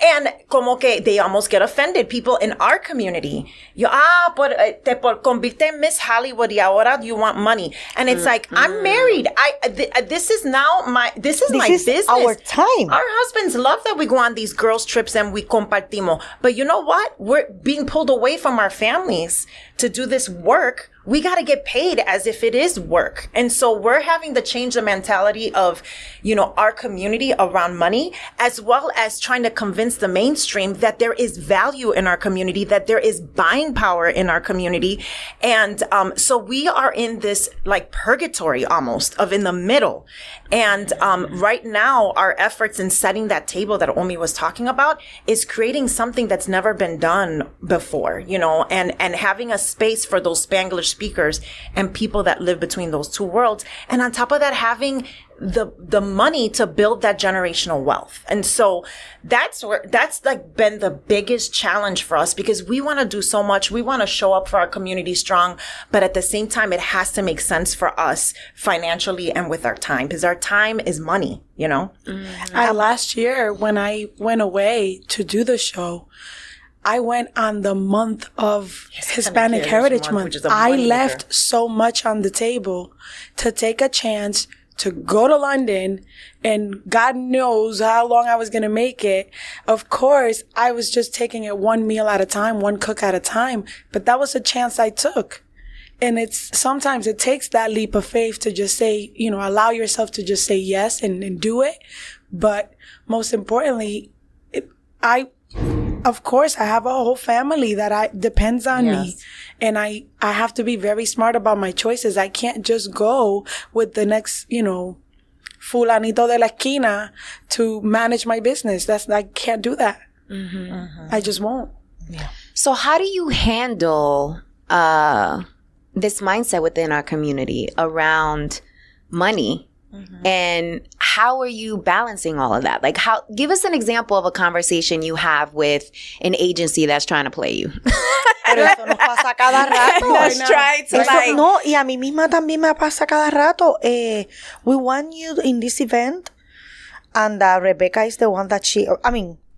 And como que they almost get offended. People in our community, te por convicte en Miss Hollywood y ahora you want money. And it's like, I'm married. This is my business. Our time. Our husbands love that we go on these girls trips and we compartimos. But you know what? We're being pulled away from our families to do this work. We got to get paid as if it is work. And so we're having to change the mentality of, you know, our community around money, as well as trying to convince the mainstream that there is value in our community, that there is buying power in our community. And so we are in this like purgatory almost of in the middle. And right now, our efforts in setting that table that Omi was talking about is creating something that's never been done before, you know, and having a space for those Spanglish speakers and people that live between those two worlds. And on top of that, having the money to build that generational wealth. And so that's like been the biggest challenge for us, because we want to do so much. We want to show up for our community strong, but at the same time, it has to make sense for us financially and with our time, because our time is money, you know? Last year, when I went away to do the show, I went on the month of Hispanic Heritage Month. I left so much on the table to take a chance to go to London, and God knows how long I was going to make it. Of course, I was just taking it one meal at a time, one cook at a time, but that was a chance I took. And sometimes it takes that leap of faith to just say, you know, allow yourself to just say yes and do it. But most importantly, of course, I have a whole family that depends on me. And I have to be very smart about my choices. I can't just go with the next, you know, fulanito de la esquina to manage my business. I can't do that. I just won't. Yeah. So how do you handle this mindset within our community around money? And how are you balancing all of that? Like, give us an example of a conversation you have with an agency that's trying to play you. Pero eso nos pasa cada rato. That's trying to like... No, y a mí misma también me pasa cada rato. We want you in this event, and Rebecca is the one that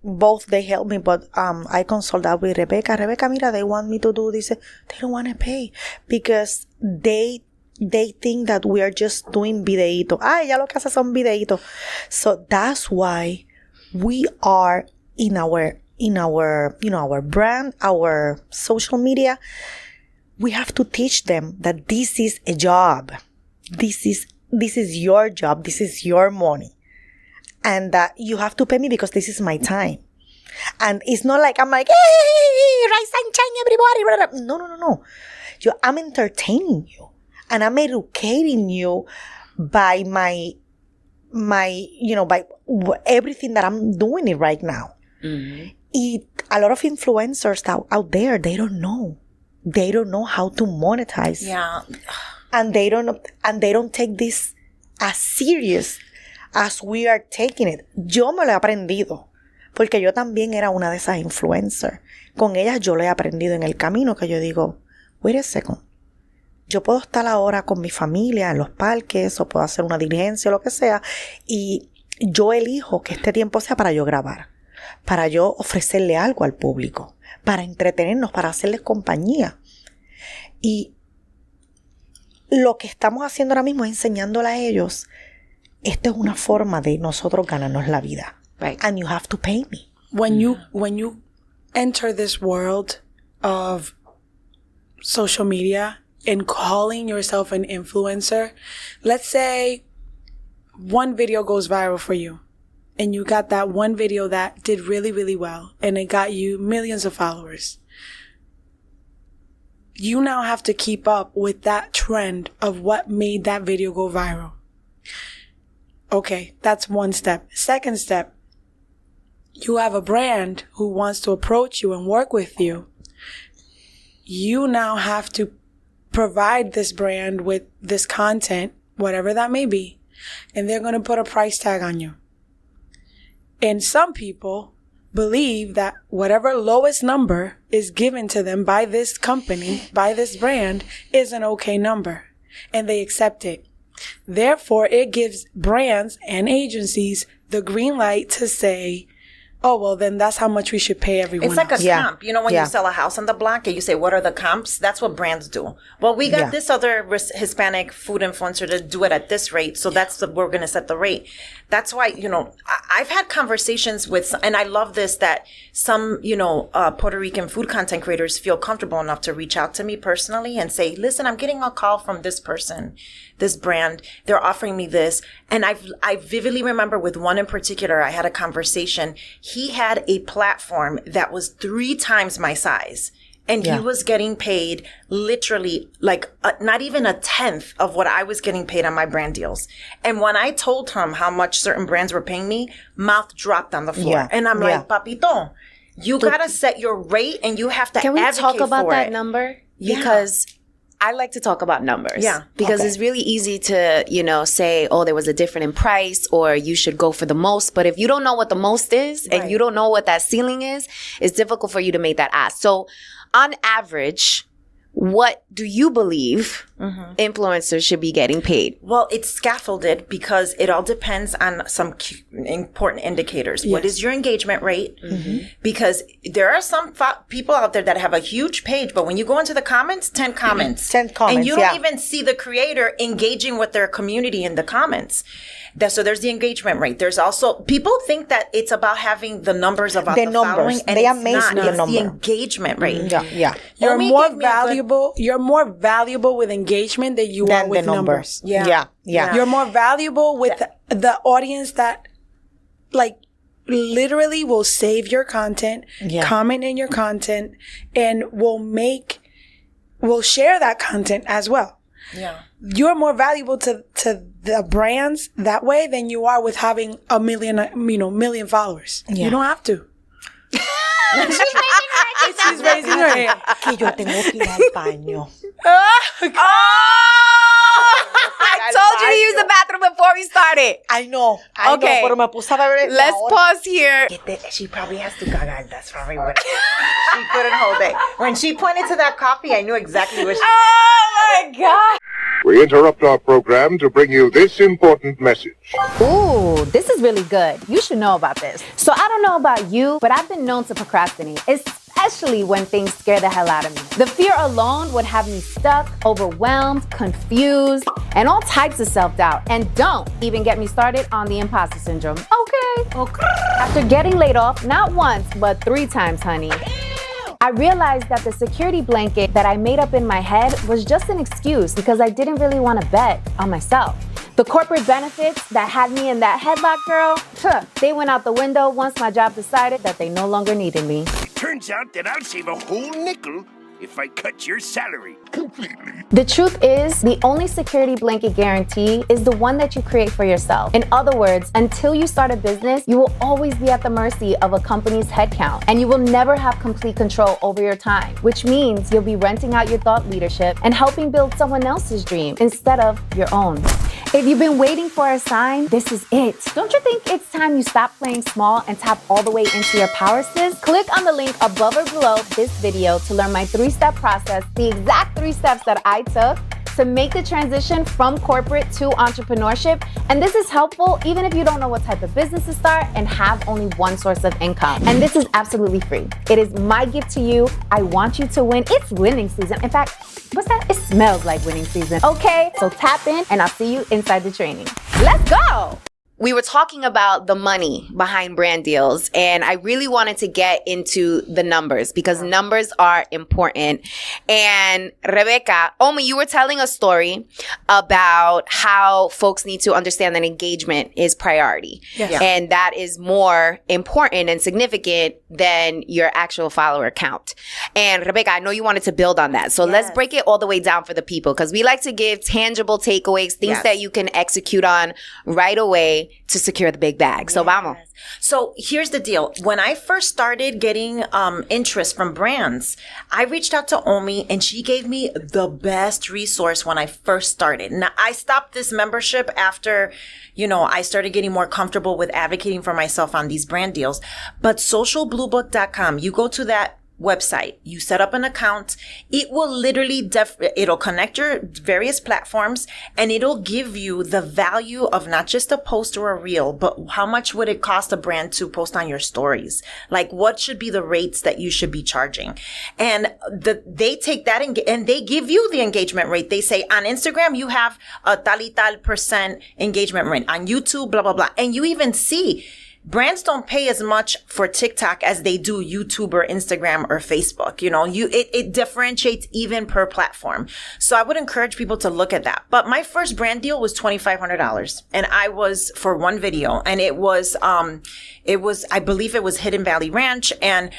both they help me, but I consult that with Rebecca. Rebecca, mira, they want me to do this. They don't want to pay because they think that we are just doing videitos. Ella lo que hace son videitos. So that's why we are in our brand, our social media. We have to teach them that this is a job. This is your job. This is your money. And that you have to pay me because this is my time. And it's not like I'm like, hey, rise and shine, everybody. No. I'm entertaining you. And I'm educating you by by everything that I'm doing it right now. A lot of influencers out there, they don't know. They don't know how to monetize. Yeah. And they don't take this as serious as we are taking it. Yo me lo he aprendido. Porque yo también era una de esas influencers. Con ellas yo lo he aprendido en el camino, que yo digo, wait a second. Yo puedo estar ahora con mi familia en los parques o puedo hacer una diligencia o lo que sea, y yo elijo que este tiempo sea para yo grabar, para yo ofrecerle algo al público, para entretenernos, para hacerles compañía. Y lo que estamos haciendo ahora mismo es enseñándole a ellos, esta es una forma de nosotros ganarnos la vida. Right. And you have to pay me. When you enter this world of social media, in calling yourself an influencer, let's say one video goes viral for you and you got that one video that did really, really well and it got you millions of followers. You now have to keep up with that trend of what made that video go viral. Okay, that's one step. Second step, you have a brand who wants to approach you and work with you. You now have to provide this brand with this content, whatever that may be, and they're going to put a price tag on you. And some people believe that whatever lowest number is given to them by this company, by this brand, is an okay number, and they accept it. Therefore, it gives brands and agencies the green light to say, oh, well, then that's how much we should pay everyone It's like else. a comp. You know, when you sell a house on the block and you say, what are the comps? That's what brands do. Well, we got this other Hispanic food influencer to do it at this rate. So we're going to set the rate. That's why, you know, I've had conversations with, and I love this, that some, you know, Puerto Rican food content creators feel comfortable enough to reach out to me personally and say, listen, I'm getting a call from this person, this brand. They're offering me this. And I vividly remember with one in particular, I had a conversation. He had a platform that was 3 times my size. And he was getting paid literally like not even a tenth of what I was getting paid on my brand deals. And when I told him how much certain brands were paying me, mouth dropped on the floor. Yeah. And I'm like, Papito, you got to set your rate and you have to advocate for it. Can we talk about that number? Because I like to talk about numbers. Yeah. Because it's really easy to, you know, say, oh, there was a difference in price or you should go for the most. But if you don't know what the most is and you don't know what that ceiling is, it's difficult for you to make that ask. So on average, what do you believe influencers should be getting paid? Well, it's scaffolded because it all depends on some important indicators. Yes. What is your engagement rate? Because there are some people out there that have a huge page, but when you go into the comments, 10 comments. 10 comments, and you don't even see the creator engaging with their community in the comments. So there's the engagement rate. There's also, people think that it's about having the numbers about the following, and it's not. It's the engagement rate. You're more valuable. You're more valuable with engagement than you are with numbers. You're more valuable with the audience that, like, literally will save your content, comment in your content, and will share that content as well. Yeah. You're more valuable to the brands that way than you are with having a million followers. Yeah. You don't have to. She's raising her hand. Que yo tengo que ir al baño. I told you to use the bathroom before we started. I know, pero me puse a beber. Let's pause here. She probably has to cagar. That's probably what she couldn't hold it. When she pointed to that coffee, I knew exactly what she meant. Oh my God. We interrupt our program to bring you this important message. Ooh, this is really good. You should know about this. So I don't know about you, but I've been known to procrastinate, especially when things scare the hell out of me. The fear alone would have me stuck, overwhelmed, confused, and all types of self-doubt. And don't even get me started on the imposter syndrome. Okay. After getting laid off, not once, but 3 times, honey, I realized that the security blanket that I made up in my head was just an excuse because I didn't really want to bet on myself. The corporate benefits that had me in that headlock, girl, they went out the window once my job decided that they no longer needed me. Turns out that I'll save a whole nickel if I cut your salary completely. The truth is, the only security blanket guarantee is the one that you create for yourself. In other words, until you start a business, you will always be at the mercy of a company's headcount, and you will never have complete control over your time, which means you'll be renting out your thought leadership and helping build someone else's dream instead of your own. If you've been waiting for a sign, this is it. Don't you think it's time you stop playing small and tap all the way into your power, sis? Click on the link above or below this video to learn my 3-step process, the exact 3 steps that I took to make the transition from corporate to entrepreneurship. And this is helpful even if you don't know what type of business to start and have only one source of income. And this is absolutely free. It is my gift to you. I want you to win. It's winning season. In fact, what's that? It smells like winning season. Okay, so tap in and I'll see you inside the training. Let's go. we were talking about the money behind brand deals, and I really wanted to get into the numbers because numbers are important. And Rebecca, Omi, you were telling a story about how folks need to understand that engagement is priority. Yes. Yeah. And that is more important and significant than your actual follower count. And Rebecca, I know you wanted to build on that. So let's break it all the way down for the people, because we like to give tangible takeaways, things that you can execute on right away to secure the big bag. So vamos. So here's the deal. When I first started getting interest from brands, I reached out to Omi and she gave me the best resource when I first started. Now, I stopped this membership after, I started getting more comfortable with advocating for myself on these brand deals. But socialbluebook.com, you go to that website, you set up an account, it will literally it'll connect your various platforms and it'll give you the value of not just a post or a reel, but how much would it cost a brand to post on your stories? Like, what should be the rates that you should be charging? And they take that and they give you the engagement rate. They say on Instagram, you have a tal y tal % engagement rate. On YouTube, blah, blah, blah. And you even see brands don't pay as much for TikTok as they do YouTube or Instagram or Facebook. It differentiates even per platform. So I would encourage people to look at that. But my first brand deal was $2,500, and I was for one video, and it was I believe it was Hidden Valley Ranch, and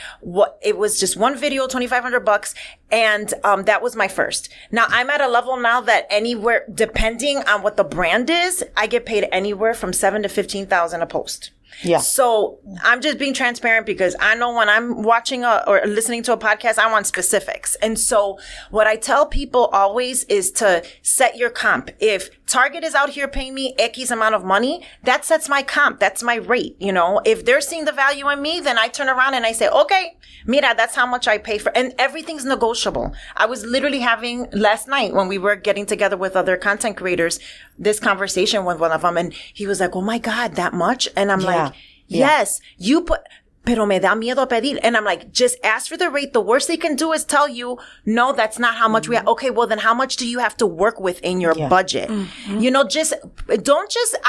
it was just one video, $2,500. And that was my first. Now I'm at a level now that anywhere, depending on what the brand is, I get paid anywhere from $7,000 to $15,000 a post. Yeah. So I'm just being transparent because I know when I'm watching or listening to a podcast, I want specifics. And so what I tell people always is to set your comp. If Target is out here paying me X amount of money, that sets my comp. That's my rate. If they're seeing the value in me, then I turn around and I say, okay, mira, that's how much I pay for. And everything's negotiable. I was literally having last night when we were getting together with other content creators, this conversation with one of them. And he was like, oh my God, that much? And I'm like, yes, you put, pero me da miedo pedir. And I'm like, just ask for the rate. The worst they can do is tell you, no, that's not how much we have. Okay, well then how much do you have to work with in your budget? I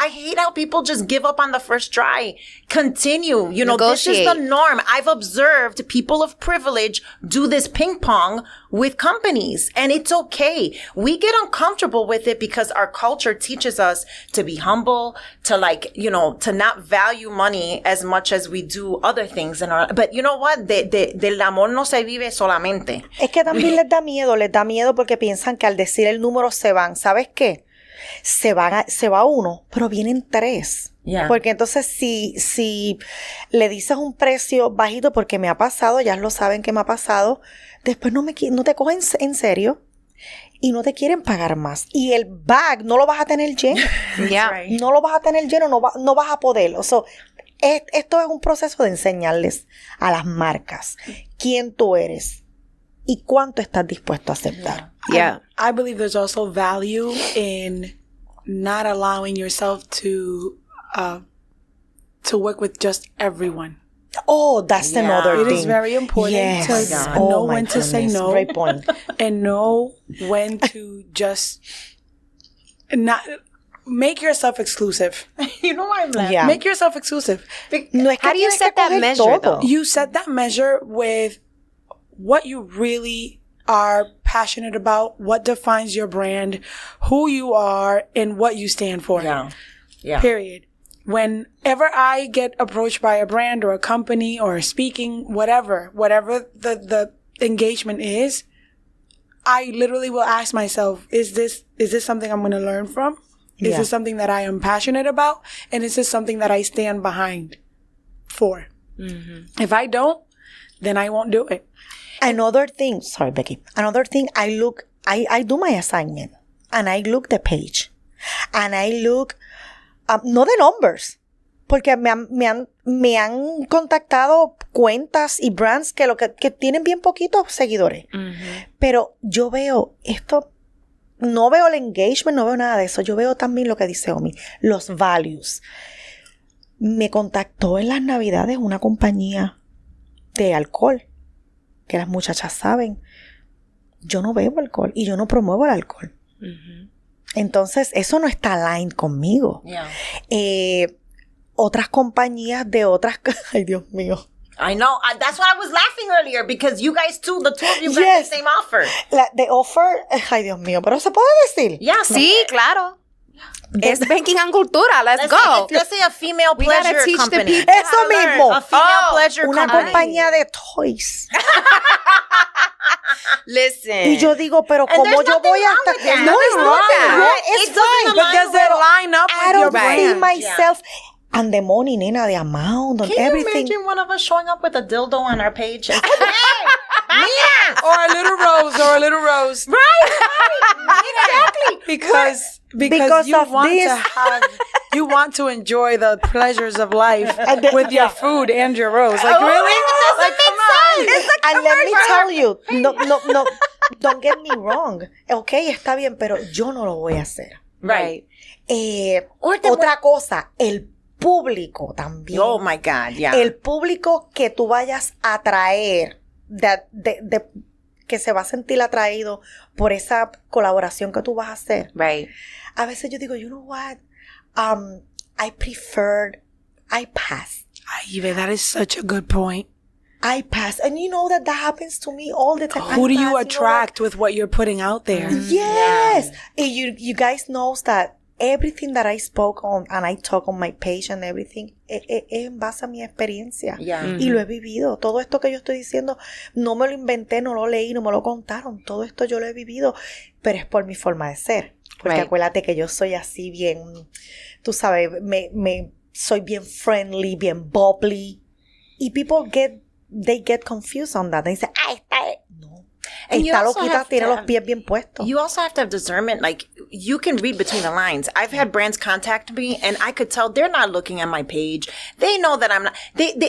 hate how people just give up on the first try. Continue. This is the norm. I've observed people of privilege do this ping pong with companies, and it's okay. We get uncomfortable with it because our culture teaches us to be humble, to to not value money as much as we do other things. But you know what? Del amor no se vive solamente. Es que también les da miedo porque piensan que al decir el número se van. ¿Sabes qué? Se va uno, pero vienen tres. Yeah. Porque entonces si le dices un precio bajito, porque me ha pasado, ya lo saben que me ha pasado, después no te cogen en serio y no te quieren pagar más. Y el bag no lo vas a tener lleno. Right. No lo vas a tener lleno, no vas a poder. Esto es un proceso de enseñarles a las marcas quién tú eres y cuánto estás dispuesto a aceptar. Yeah. I believe there's also value in not allowing yourself to work with just everyone. Oh, that's another thing. It is very important to know when to say no. Great point. And know when to just not make yourself exclusive. You know why I'm laughing? Yeah. Make yourself exclusive. No es que How do you tienes set que that coger measure, todo. though? You set that measure with what you really are passionate about, what defines your brand, who you are, and what you stand for. Yeah. Period. Whenever I get approached by a brand or a company or speaking, whatever the engagement is, I literally will ask myself, is this something I'm going to learn from? Is this something that I am passionate about? And is this something that I stand behind for? Mm-hmm. If I don't, then I won't do it. Another thing, sorry, Becky. Another thing, I do my assignment and I look the page and I look, no the numbers, porque me han contactado cuentas y brands que tienen bien poquitos seguidores. Mm-hmm. Pero yo veo esto, no veo el engagement, no veo nada de eso. Yo veo también lo que dice Omi, los values. Me contactó en las Navidades una compañía de alcohol, que las muchachas saben, yo no bebo alcohol y yo no promuevo el alcohol. Mm-hmm. Entonces, eso no está aligned conmigo. Yeah. otras compañías de otras... Ay, Dios mío. I know. That's why I was laughing earlier because you guys too, the two of you got Yes. the same offer. The offer... Ay, Dios mío, pero se puede decir. Yeah. Sí, claro. Es banking and cultura. Let's go. Let's say a female We gotta pleasure teach the company. people. Eso how to learn. mismo. A female pleasure Una company. compañía de toys. Listen. Y yo digo, pero And como there's yo nothing voy a wrong estar... with that. No, it's Nothing wrong with not. that. It's It doesn't fine. align But does it line up I with your don't see brand? myself... And the money, nena, the amount, and Can you everything. imagine one of us showing up with a dildo on our page? And hey, mira! Or a little rose. Exactly. Because Because you of want this. to have, you want to enjoy the pleasures of life with your food and your rose. Like, really? Like, come on. And let me tell you, no, don't get me wrong. Okay, está bien, pero yo no lo voy a hacer. Right. Otra cosa, el público también. Oh my God, yeah. El público que tú vayas a atraer, que se va a sentir atraído por esa colaboración que tú vas a hacer. Right. A veces yo digo, you know what? I pass. Ay, Ibe, that is such a good point. I pass. And you know that happens to me all the time. Who I do pass, you know attract with what you're putting out there? what? Yes. And you guys knows that everything that I spoke on and I talk on my page and everything es en base a mi experiencia. Yeah. Y lo he vivido. Todo esto que yo estoy diciendo no me lo inventé, no lo leí, no me lo contaron. Todo esto yo lo he vivido, pero es por mi forma de ser. Porque Right. acuérdate que yo soy así bien, tú sabes, soy bien friendly, bien bubbly. Y people get confused on that. They say, no. And you Está also loquita, have tiene to los have- pies bien puestos. You also have to have discernment. Like, you can read between the lines. I've had brands contact me, and I could tell they're not looking at my page. They know that I'm not.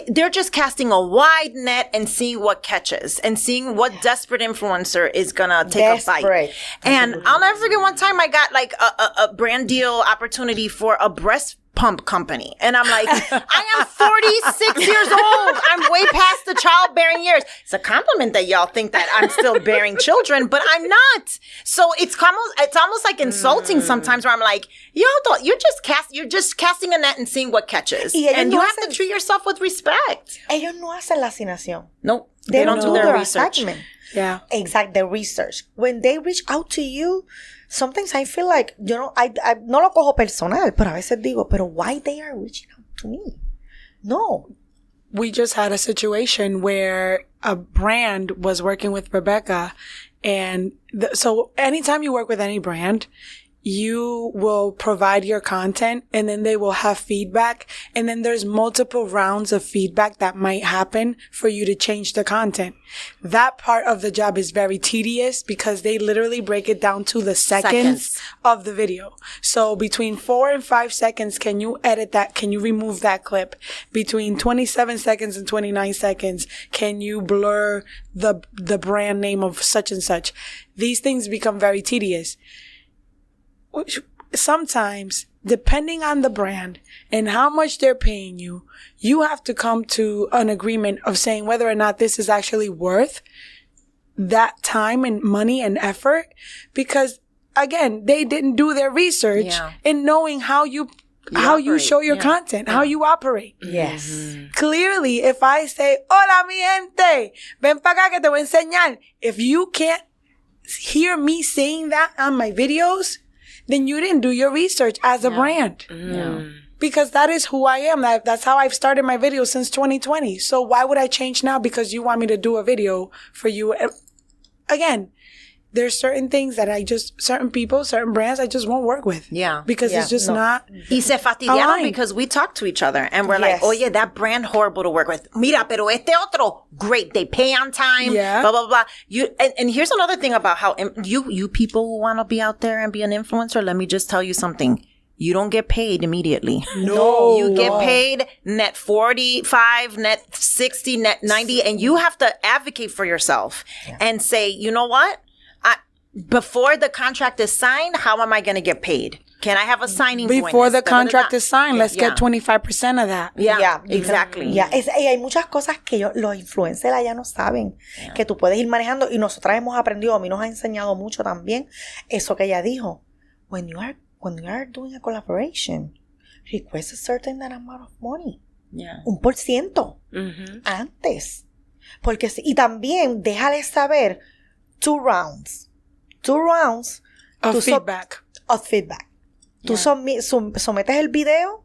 They're just casting a wide net and seeing what catches and seeing what desperate influencer is gonna take a bite. Desperate. And I'll never forget one time I got like a brand deal opportunity for a breast pump company. And I'm like, I am 46 years old. I'm way past the childbearing years. It's a compliment that y'all think that I'm still bearing children, but I'm not. So it's almost like insulting sometimes where I'm like, you're just casting a net and seeing what catches. Y ellos And no you have to hacen- treat yourself with respect. Ellos no hacen la asignación. Nope. They They don't do their research. assignment. Yeah. Exact, the research. When they reach out to you, sometimes I feel like, I no lo cojo personal, pero a veces digo, pero why they are reaching out to me? No. We just had a situation where a brand was working with Rebecca, and so anytime you work with any brand, you will provide your content and then they will have feedback, and then there's multiple rounds of feedback that might happen for you to change the content. That part of the job is very tedious because they literally break it down to the seconds of the video. So between 4 and 5 seconds, can you edit that? Can you remove that clip? Between 27 seconds and 29 seconds, can you blur the brand name of such and such? These things become very tedious. Sometimes, depending on the brand and how much they're paying you, you have to come to an agreement of saying whether or not this is actually worth that time and money and effort. Because again, they didn't do their research in knowing how you operate. show your content, how you operate. Yes. Clearly, if I say, hola mi gente, ven pa' acá que te voy a enseñar. If you can't hear me saying that on my videos, then you didn't do your research as a brand. Because that is who I am. That's how I've started my videos since 2020. So why would I change now because you want me to do a video for you? Again, there's certain things that certain people, certain brands, I just won't work with. Yeah. Because it's just not. Y se fastidiaron aligned. because we talk to each other and we're like, Yes. oye, that brand horrible to work with. Mira, pero este otro, great. They pay on time. Yeah. Blah, blah, blah. And here's another thing about how you people who want to be out there and be an influencer, let me just tell you something. You don't get paid immediately. No. You get paid net 45, net 60, net 90, and you have to advocate for yourself and say, you know what? Before the contract is signed, how am I going to get paid? Can I have a signing bonus? Before the Da, da, da, contract da. is signed, let's get 25% of that. Yeah, exactly. Y hay muchas cosas que los influencers allá no saben, que tú puedes ir manejando, y nosotras hemos aprendido, a mí nos ha enseñado mucho también, eso que ella dijo. When you are doing a collaboration, request a certain amount of money. Yeah. 1% antes. Porque y también déjale saber 2 rounds. 2 rounds Of tú feedback. Of feedback. Tú sometes el video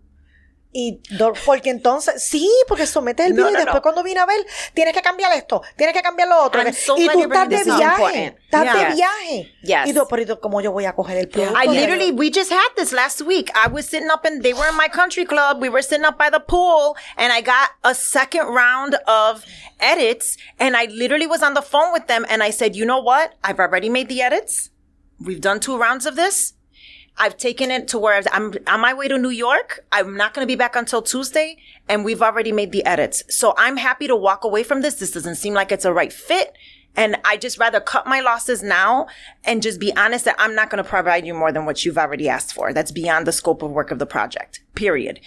y porque entonces porque sometes el video y después cuando viene a ver tienes que cambiar esto, tienes que cambiar lo otro. I'm so y glad tú you're bringing estás de this up. viaje. Estás de Yes. viaje. Yes. Y tú, pero ¿cómo yo voy a coger el producto? We just had this last week. I was sitting up they were in my country club. We were sitting up by the pool and I got a second round of edits and I literally was on the phone with them and I said, you know what? I've already made the edits. We've done 2 rounds of this. I've taken it to where I'm on my way to New York. I'm not going to be back until Tuesday, and we've already made the edits. So I'm happy to walk away from this. This doesn't seem like it's a right fit. And I just rather cut my losses now and just be honest that I'm not going to provide you more than what you've already asked for. That's beyond the scope of work of the project, period.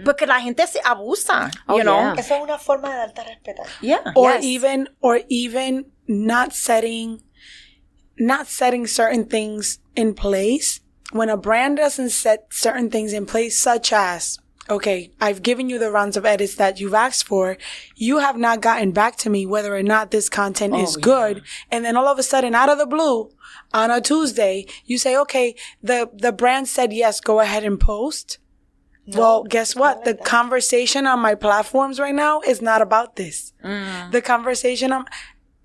Porque la gente se abusa, you know? yeah. Esa es una forma de darte a respetar. Yeah. Or even not setting certain things in place. When a brand doesn't set certain things in place, such as, okay, I've given you the rounds of edits that you've asked for. You have not gotten back to me whether or not this content is good. And then all of a sudden, out of the blue, on a Tuesday, you say, okay, the brand said, yes, go ahead and post. Well, guess what? The conversation on my platforms right now is not about this. The conversation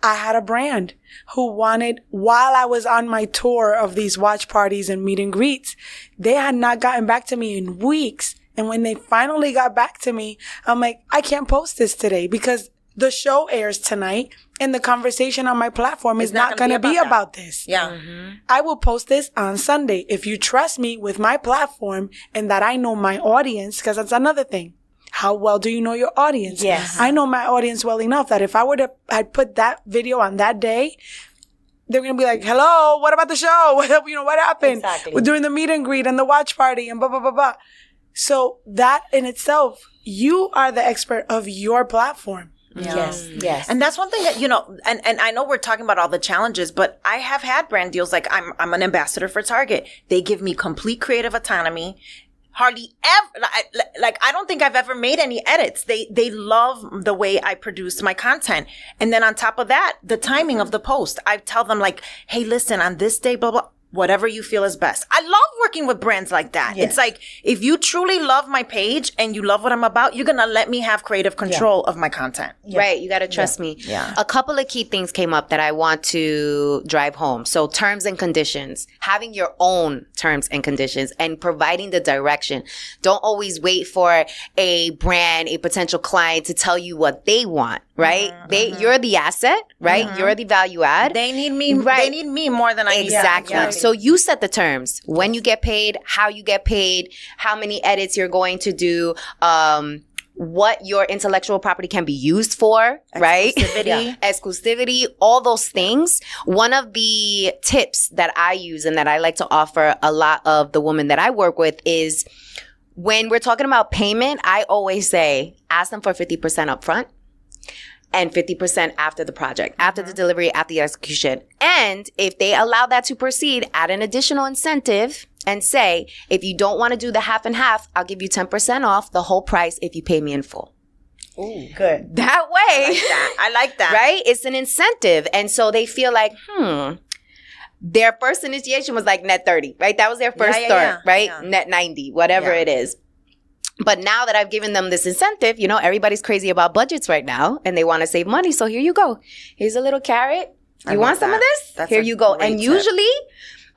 I had a brand who wanted, while I was on my tour of these watch parties and meet and greets, they had not gotten back to me in weeks. And when they finally got back to me, I'm like, I can't post this today because the show airs tonight and the conversation on my platform is not going to be about this. Yeah. I will post this on Sunday. If you trust me with my platform and that I know my audience, because that's another thing. How well do you know your audience? Yes. I know my audience well enough that if I would have I'd put that video on that day, they're going to be like, hello, what about the show? What happened? Exactly. During the meet and greet and the watch party and blah, blah, blah, blah. So that in itself, you are the expert of your platform. Yeah. Yes. And that's one thing that, and I know we're talking about all the challenges, but I have had brand deals. Like I'm an ambassador for Target. They give me complete creative autonomy. Hardly ever, I don't think I've ever made any edits. They love the way I produce my content. And then on top of that, the timing of the post. I tell them like, hey, listen, on this day, blah, blah, whatever you feel is best. I love working with brands like that. Yes. It's like, if you truly love my page and you love what I'm about, you're going to let me have creative control of my content. Right. You got to trust me. Yeah. A couple of key things came up that I want to drive home. So terms and conditions, having your own terms and conditions and providing the direction. Don't always wait for a brand, a potential client to tell you what they want, right? You're the asset, right? You're the value add. They need me. Right. They need me more than I need. Exactly. Yeah. So you set the terms, when you get paid, how you get paid, how many edits you're going to do, what your intellectual property can be used for, right? Exclusivity, all those things. One of the tips that I use and that I like to offer a lot of the women that I work with is when we're talking about payment, I always say, ask them for 50% upfront. And 50% after the project, after the delivery, after the execution. And if they allow that to proceed, add an additional incentive and say, if you don't want to do the half and half, I'll give you 10% off the whole price if you pay me in full. Ooh, good. That way. I like that. Right? It's an incentive. And so they feel like, their first initiation was like net 30, right? That was their first start, right? Yeah. Net 90, whatever it is. But now that I've given them this incentive, everybody's crazy about budgets right now and they want to save money. So here you go. Here's a little carrot. You want some of this? Here you go. And usually,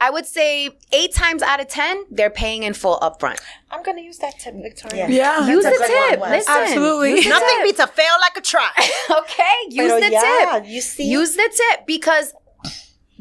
I would say 8 times out of 10, they're paying in full upfront. I'm going to use that tip, Victoria. Yeah. Use the That's a good tip. one. Listen. Absolutely. Use the Nothing tip. beats a fail like a try. Okay. Use Pero the tip. You see? Use the tip because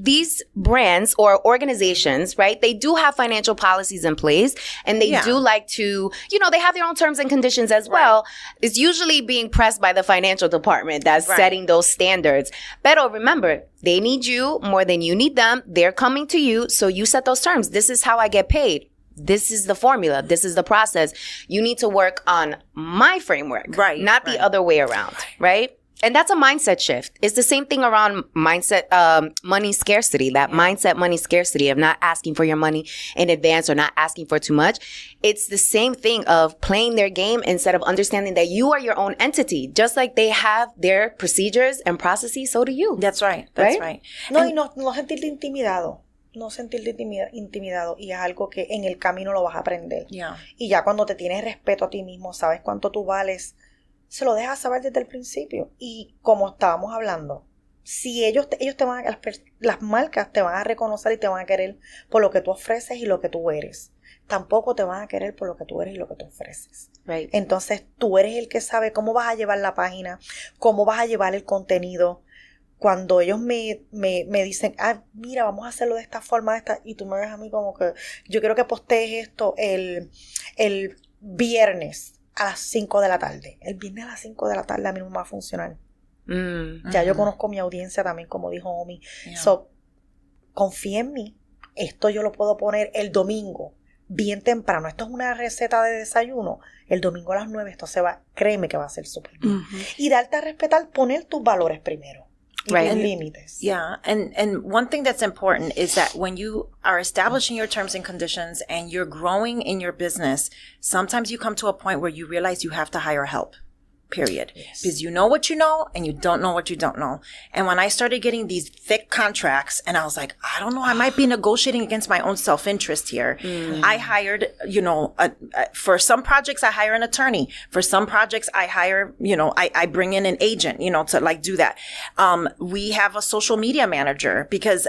these brands or organizations, right, they do have financial policies in place and they do like to, they have their own terms and conditions as well. It's usually being pressed by the financial department that's setting those standards. But remember, they need you more than you need them. They're coming to you. So you set those terms. This is how I get paid. This is the formula. This is the process. You need to work on my framework, not the other way around, right? And that's a mindset shift. It's the same thing around mindset, money scarcity, that mindset, money scarcity of not asking for your money in advance or not asking for too much. It's the same thing of playing their game instead of understanding that you are your own entity. Just like they have their procedures and processes, so do you. That's right. That's right. No, y no sentirte intimidado. No sentirte intimidado. Y es algo que en el camino lo vas a aprender. Yeah. Y ya cuando te tienes respeto a ti mismo, sabes cuánto tú vales, se lo dejas saber desde el principio. Y como estábamos hablando, si ellos te van a, las marcas te van a reconocer y te van a querer por lo que tú ofreces y lo que tú eres. Tampoco te van a querer por lo que tú eres y lo que tú ofreces. Right. Entonces tú eres el que sabe cómo vas a llevar la página, cómo vas a llevar el contenido. Cuando ellos me dicen, mira, vamos a hacerlo de esta forma, y tú me ves a mí como que yo quiero que postees esto el viernes a las 5 de la tarde. El viernes a las 5 de la tarde a mí no me va a funcionar. Ya yo conozco mi audiencia también, como dijo Omi. Yeah. So, confía en mí. Esto yo lo puedo poner el domingo, bien temprano. Esto es una receta de desayuno. El domingo a las 9 esto créeme que va a ser súper bien. Y darte a respetar, poner tus valores primero. Right. And límites. Yeah, and one thing that's important is that when you are establishing your terms and conditions and you're growing in your business, sometimes you come to a point where you realize you have to hire help. Period. Yes. Because you know what you know and you don't know what you don't know. And when I started getting these thick contracts and I was like, I don't know, I might be negotiating against my own self-interest here. I hired, for some projects, I hire an attorney. For some projects, I hire, I bring in an agent, to like do that. We have a social media manager because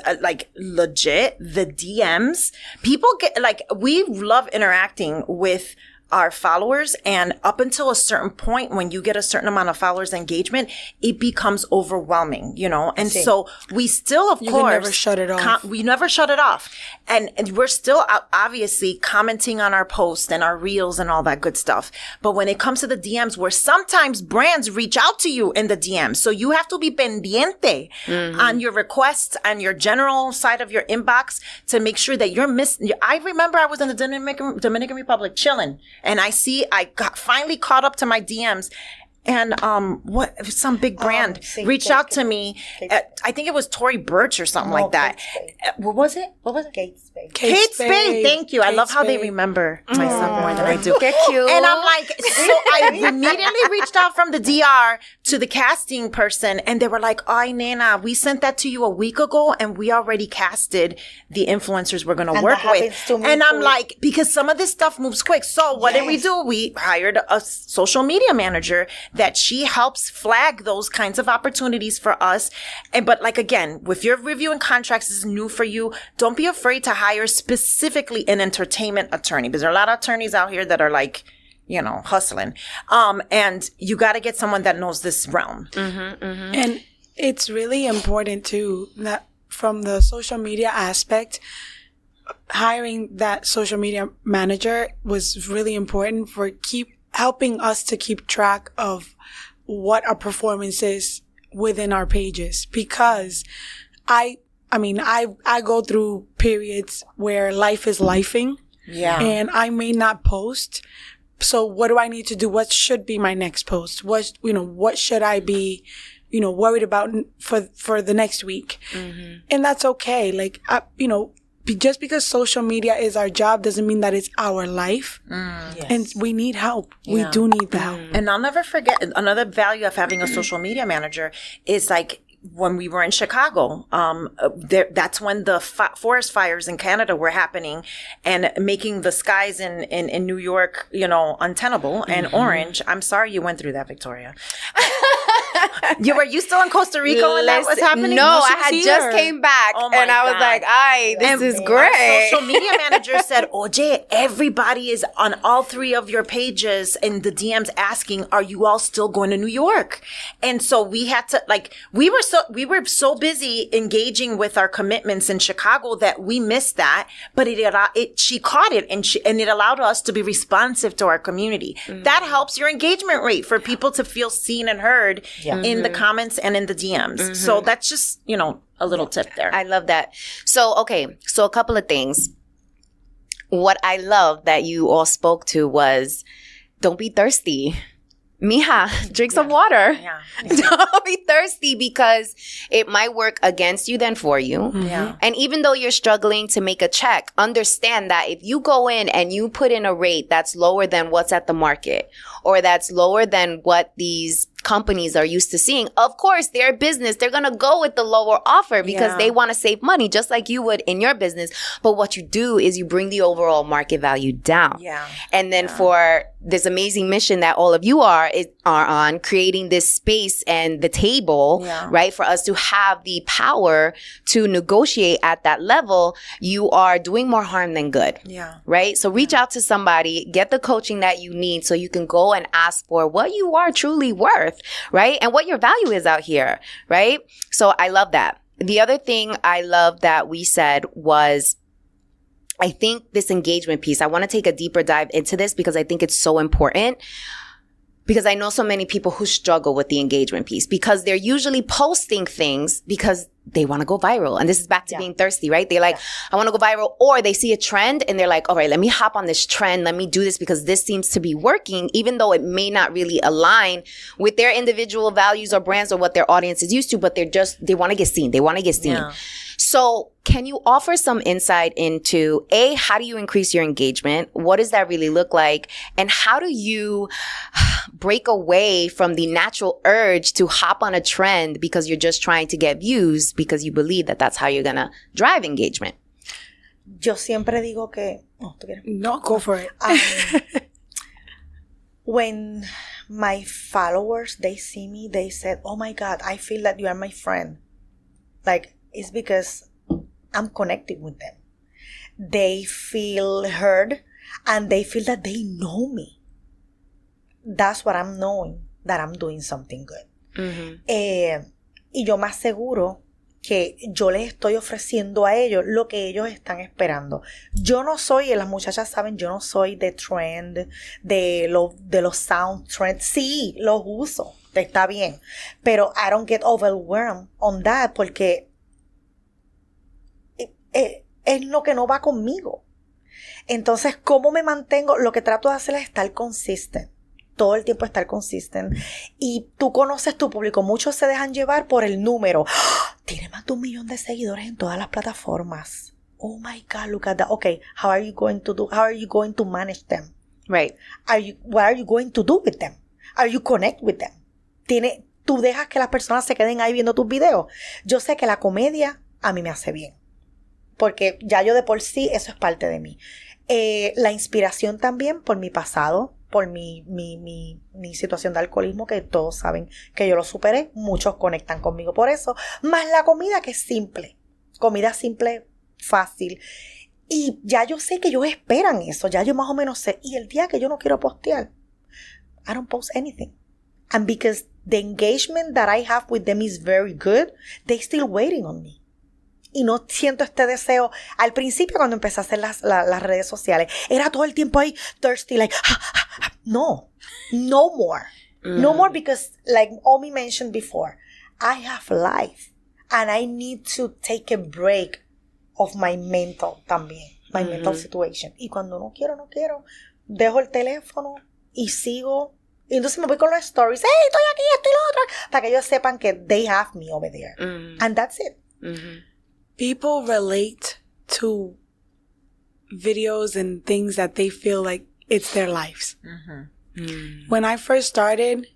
legit, the DMs, people get we love interacting with our followers, and up until a certain point, when you get a certain amount of followers engagement, it becomes overwhelming, and so we still, of course, can never shut it off. We never shut it off, and we're still obviously commenting on our posts and our reels and all that good stuff. But when it comes to the DMs, where sometimes brands reach out to you in the DMs, so you have to be pendiente on your requests and your general side of your inbox to make sure that you're I remember I was in the Dominican Republic chilling. And I finally caught up to my DMs, and some big brand reached out to me. I think it was Tory Burch or something like that. What was it? Kate Spade. Kate Spade. Thank you. I love how they remember my son more than I do. They're cute. And I'm like, so I immediately reached out from the DR to the casting person, and they were like, "Ay, nena, we sent that to you a week ago, and we already casted the influencers we're going to work with." And I'm like, because some of this stuff moves quick. So what did we do? We hired a social media manager that she helps flag those kinds of opportunities for us. But again, if you're reviewing contracts, this is new for you, don't be afraid to hire specifically an entertainment attorney, because there are a lot of attorneys out here that are hustling. And you got to get someone that knows this realm. And it's really important too that from the social media aspect, hiring that social media manager was really important for helping us to keep track of what our performance is within our pages, because I go through periods where life is lifing. Yeah. And I may not post. So what do I need to do? What should be my next post? What should I be, worried about for the next week? And that's okay. Just because social media is our job doesn't mean that it's our life. Yes. And we need help. We do need the help. And I'll never forget, another value of having a social media manager is when we were in Chicago, that's when the forest fires in Canada were happening and making the skies in New York, untenable and orange. I'm sorry you went through that, Victoria. Were you still in Costa Rica when that was happening? No, I had just came back, and I was like, this is great. Our social media manager said, Oye, everybody is on all 3 of your pages in the DMs asking, are you all still going to New York? And so we had to, we were so busy engaging with our commitments in Chicago that we missed that, but she caught it, and it allowed us to be responsive to our community. That helps your engagement rate for people to feel seen and heard in the comments and in the DMs. So that's just, a little tip there. I love that. So, okay. So a couple of things. What I love that you all spoke to was, don't be thirsty. mija, drink some water. Yeah. Don't be thirsty because it might work against you than for you. Yeah. And even though you're struggling to make a check, understand that if you go in and you put in a rate that's lower than what's at the market or that's lower than what these companies are used to seeing, of course, their business, they're going to go with the lower offer because they want to save money just like you would in your business. But what you do is you bring the overall market value down. Yeah. And then for this amazing mission that all of you are on, creating this space and the table, right, for us to have the power to negotiate at that level, you are doing more harm than good. Yeah. Right? So reach out to somebody, get the coaching that you need so you can go and ask for what you are truly worth, right? And what your value is out here, right? So I love that. The other thing I love that we said was, I think this engagement piece, I want to take a deeper dive into this because I think it's so important. Because I know so many people who struggle with the engagement piece because they're usually posting things because they want to go viral. And this is back to being thirsty, right? They're like, I want to go viral. Or they see a trend and they're like, all right, let me hop on this trend. Let me do this because this seems to be working, even though it may not really align with their individual values or brands or what their audience is used to, but they want to get seen. They want to get seen. Yeah. So can you offer some insight into A, how do you increase your engagement? What does that really look like? And how do you break away from the natural urge to hop on a trend because you're just trying to get views because you believe that that's how you're going to drive engagement? Yo siempre digo que... Oh, ¿tú quieres? No, go for it. When my followers, they see me, they said, oh my God, I feel that you are my friend. Like, it's because I'm connecting with them. They feel heard and they feel that they know me. That's what I'm knowing, that I'm doing something good. Y yo me aseguro que yo les estoy ofreciendo a ellos lo que ellos están esperando. Yo no soy, las muchachas saben, yo no soy de trend, de los sound trends. Sí, los uso, está bien. Pero I don't get overwhelmed on that porque es lo que no va conmigo. Entonces, ¿cómo me mantengo? Lo que trato de hacer es estar consistent. Todo el tiempo estar consistent. Y tú conoces tu público. Muchos se dejan llevar por el número. ¡Oh! Tiene más de 1 millón de seguidores en todas las plataformas. Oh my God, look at that. Okay, how are you going to manage them? Right. What are you going to do with them? Are you connect with them? Tú dejas que las personas se queden ahí viendo tus videos. Yo sé que la comedia a mí me hace bien. Porque ya yo de por sí, eso es parte de mí. La inspiración también por mi pasado, por mi situación de alcoholismo, que todos saben que yo lo superé. Muchos conectan conmigo por eso. Más la comida, que es simple. Comida simple, fácil. Y ya yo sé que ellos esperan eso. Ya yo más o menos sé. Y el día que yo no quiero postear, I don't post anything. And because the engagement that I have with them is very good, they still waiting on me. Y no siento este deseo. Al principio, cuando empecé a hacer las redes sociales, era todo el tiempo ahí, thirsty, like, no more. No more, because like Omi mentioned before, I have life and I need to take a break of my mental también, my mental situation. Y cuando no quiero, dejo el teléfono y sigo. Y entonces me voy con los stories. Hey, estoy aquí, estoy lo otro. Para que ellos sepan que they have me over there. And that's it. People relate to videos and things that they feel like it's their lives. When I first started,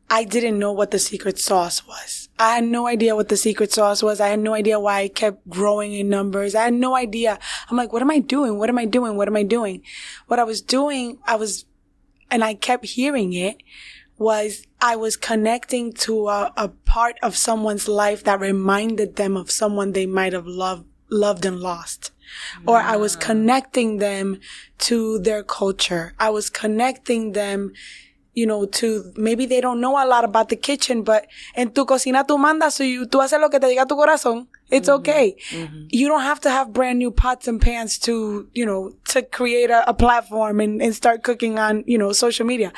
I didn't know what the secret sauce was. I had no idea what the secret sauce was. I had no idea why I kept growing in numbers. I had no idea. I'm like, what am I doing? What am I doing? What am I doing? What I was doing, and I kept hearing it, was I was connecting to a part of someone's life that reminded them of someone they might have loved and lost. Or I was connecting them to their culture. I was connecting them, to, maybe they don't know a lot about the kitchen, but en tu cocina tú mandas, so tú haces lo que te diga tu corazón. It's okay. You don't have to have brand new pots and pans to create a platform and start cooking on, social media.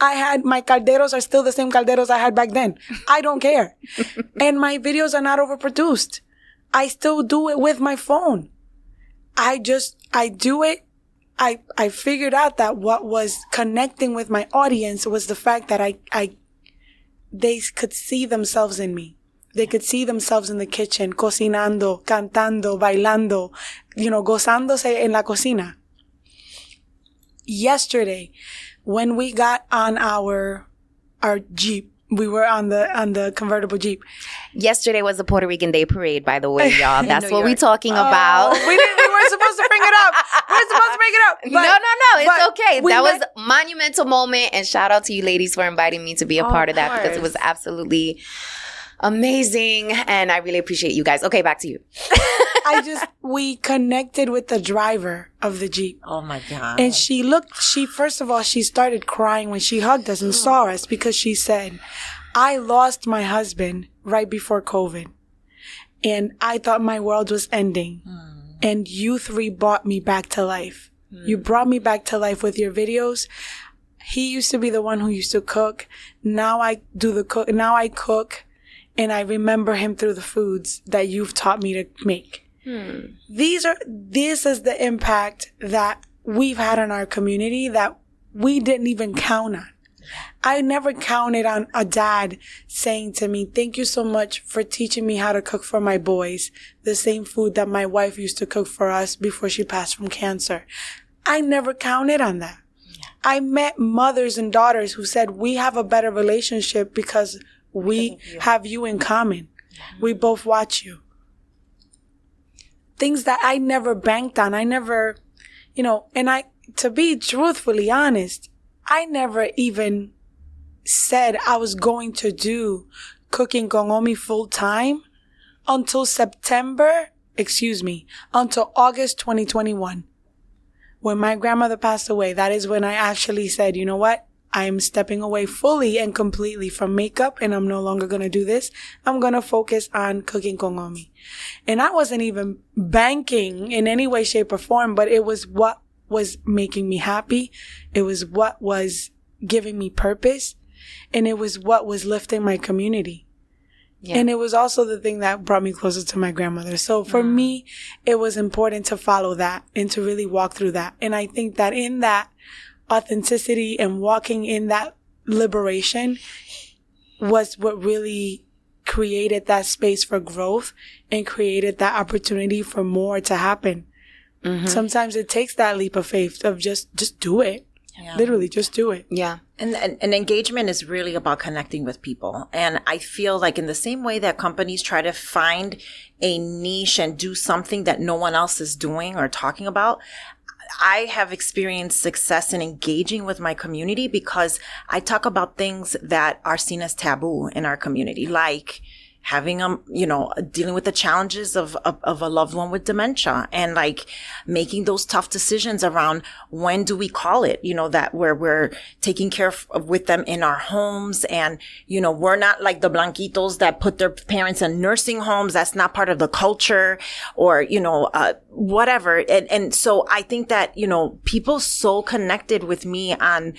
My calderos are still the same calderos I had back then. I don't care. And my videos are not overproduced. I still do it with my phone. I do it I figured out that what was connecting with my audience was the fact that they could see themselves in me. They could see themselves in the kitchen, cocinando, cantando, bailando, gozándose en la cocina. Yesterday, when we got on our Jeep, we were on the convertible Jeep. Yesterday was the Puerto Rican Day Parade, by the way, y'all. That's what we're talking about. We weren't supposed to bring it up. But, no. It's okay. That was a monumental moment. And shout out to you ladies for inviting me to be a part of that because it was absolutely amazing. And I really appreciate you guys. Okay, back to you. We connected with the driver of the Jeep. Oh my God. And first of all, she started crying when she hugged us and saw us because she said, I lost my husband right before COVID. And I thought my world was ending. And you three brought me back to life. You brought me back to life with your videos. He used to be the one who used to cook. Now I cook. And I remember him through the foods that you've taught me to make. This is the impact that we've had on our community that we didn't even count on. I never counted on a dad saying to me, thank you so much for teaching me how to cook for my boys, the same food that my wife used to cook for us before she passed from cancer. I never counted on that. Yeah. I met mothers and daughters who said, we have a better relationship because we have you in common. We both watch you. Things that I never banked on. I never, to be truthfully honest, I never even said I was going to do Cooking con Omi full time until until August 2021. When my grandmother passed away, that is when I actually said, you know what? I'm stepping away fully and completely from makeup and I'm no longer going to do this. I'm going to focus on Cooking con Omi. And I wasn't even banking in any way, shape, or form, but it was what was making me happy. It was what was giving me purpose. And it was what was lifting my community. Yeah. And it was also the thing that brought me closer to my grandmother. So for me, it was important to follow that and to really walk through that. And I think that in that authenticity and walking in that liberation was what really created that space for growth and created that opportunity for more to happen. Sometimes it takes that leap of faith of just do it. Yeah. Literally, just do it. Yeah. And engagement is really about connecting with people. And I feel like in the same way that companies try to find a niche and do something that no one else is doing or talking about, I have experienced success in engaging with my community because I talk about things that are seen as taboo in our community, like having dealing with the challenges of a loved one with dementia and like making those tough decisions around when do we call it, that where we're taking care with them in our homes. And, we're not like the Blanquitos that put their parents in nursing homes. That's not part of the culture or, whatever. And so I think that, people so connected with me on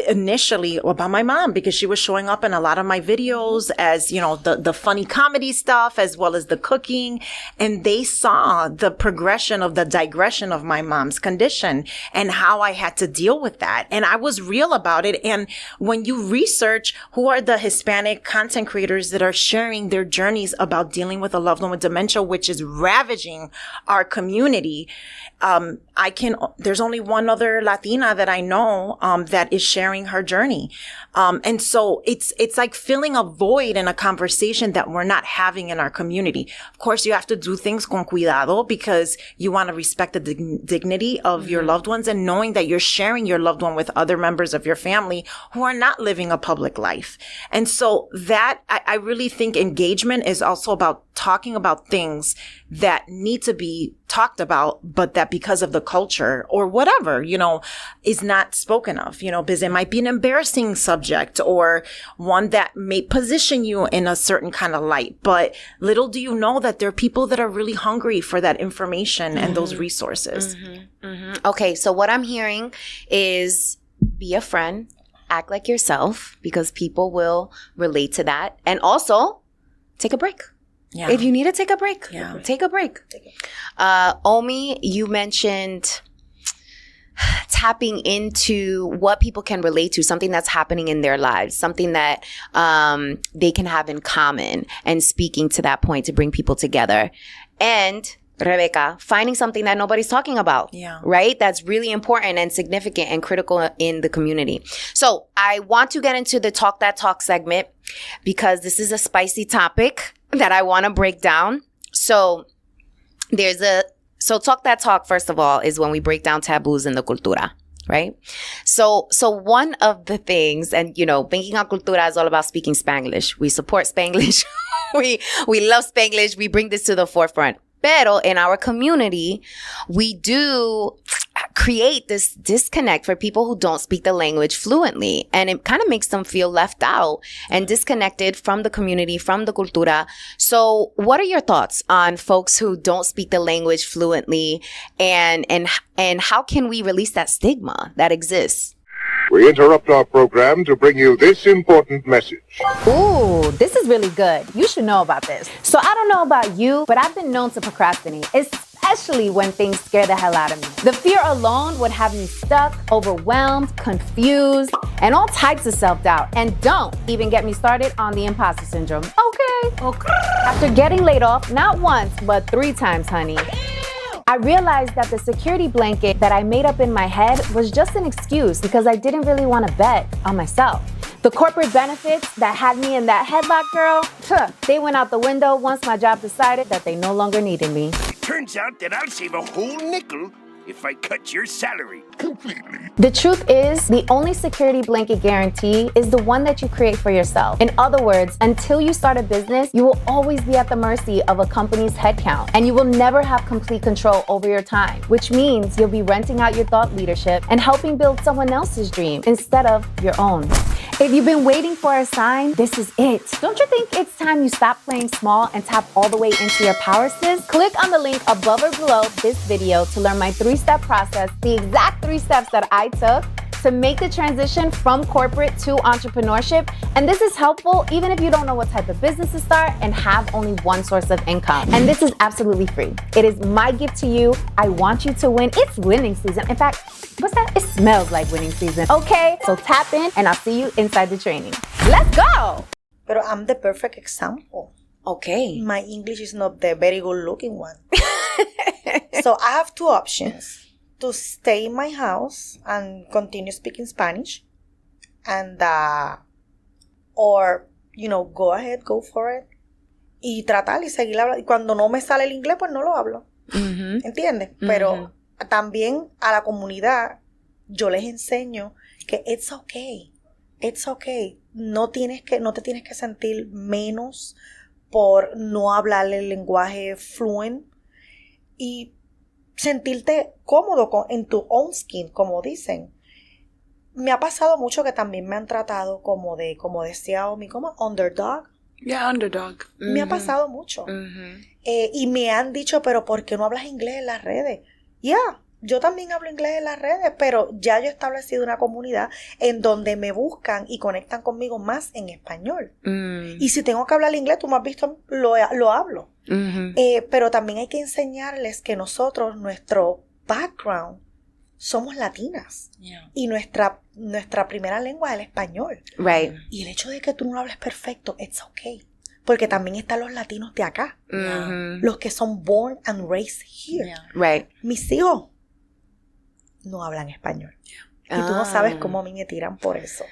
initially about my mom because she was showing up in a lot of my videos as, the funny comedy stuff as well as the cooking. And they saw the progression of the digression of my mom's condition and how I had to deal with that. And I was real about it. And when you research who are the Hispanic content creators that are sharing their journeys about dealing with a loved one with dementia, which is ravaging our community, there's only one other Latina that I know, that is sharing her journey. And so it's like filling a void in a conversation that we're not having in our community. Of course, you have to do things con cuidado because you want to respect the dignity of your loved ones and knowing that you're sharing your loved one with other members of your family who are not living a public life. And so that I really think engagement is also about talking about things that need to be talked about, but that because of the culture or whatever, is not spoken of, because it might be an embarrassing subject or one that may position you in a certain kind of light. But little do you know that there are people that are really hungry for that information and those resources. Okay, so what I'm hearing is be a friend, act like yourself, because people will relate to that. And also, take a break. Yeah. If you need to take a break, take a break. Omi, you mentioned tapping into what people can relate to, something that's happening in their lives, something that they can have in common, and speaking to that point to bring people together. And Rebecca, finding something that nobody's talking about, right? That's really important and significant and critical in the community. So I want to get into the Talk That Talk segment because this is a spicy topic that I want to break down. So Talk That Talk, first of all, is when we break down taboos in the cultura, right? So one of the things, and Banking on Cultura is all about speaking Spanglish. We support Spanglish. we love Spanglish. We bring this to the forefront. Pero in our community, we do create this disconnect for people who don't speak the language fluently. And it kind of makes them feel left out and disconnected from the community, from the cultura. So what are your thoughts on folks who don't speak the language fluently, and how can we release that stigma that exists? We interrupt our program to bring you this important message. Ooh, this is really good. You should know about this. So I don't know about you, but I've been known to procrastinate, especially when things scare the hell out of me. The fear alone would have me stuck, overwhelmed, confused, and all types of self-doubt. And don't even get me started on the imposter syndrome. Okay. After getting laid off, not once, but 3 times, honey, I realized that the security blanket that I made up in my head was just an excuse because I didn't really want to bet on myself. The corporate benefits that had me in that headlock, girl, they went out the window once my job decided that they no longer needed me. Turns out that I'll save a whole nickel if I cut your salary completely. The truth is, the only security blanket guarantee is the one that you create for yourself. In other words, until you start a business, you will always be at the mercy of a company's headcount, and you will never have complete control over your time, which means you'll be renting out your thought leadership and helping build someone else's dream instead of your own. If you've been waiting for a sign, this is it. Don't you think it's time you stop playing small and tap all the way into your power, sis? Click on the link above or below this video to learn my 3-step process, the exact 3 steps that I took to make the transition from corporate to entrepreneurship. And this is helpful even if you don't know what type of business to start and have only one source of income. And this is absolutely free. It is my gift to you. I want you to win. It's winning season. In fact, what's that? It smells like winning season. Okay, so tap in and I'll see you inside the training. Let's go! Pero I'm the perfect example. Okay. My English is not the very good looking one. So I have 2 options. To stay in my house and continue speaking Spanish, and or go ahead, go for it, y tratar y seguir hablando. Y cuando no me sale el inglés, pues no lo hablo. ¿Entiendes? Pero también a la comunidad yo les enseño que it's okay. No te tienes que sentir menos por no hablar el lenguaje fluent y sentirte cómodo en tu own skin, como dicen. Me ha pasado mucho que también me han tratado como decía Omi, como underdog. Yeah, underdog. Me ha pasado mucho. Y me han dicho, pero ¿por qué no hablas inglés en las redes? Yo también hablo inglés en las redes, pero ya yo he establecido una comunidad en donde me buscan y conectan conmigo más en español. Y si tengo que hablar inglés, tú me has visto, lo hablo. Pero también hay que enseñarles que nosotros, nuestro background, somos latinas. Y nuestra primera lengua es el español. Right. Y el hecho de que tú no lo hables perfecto, it's okay. Porque también están los latinos de acá. Los que son born and raised here. Right. Mis hijos no hablan español. Y tú no sabes cómo a mí me tiran por eso.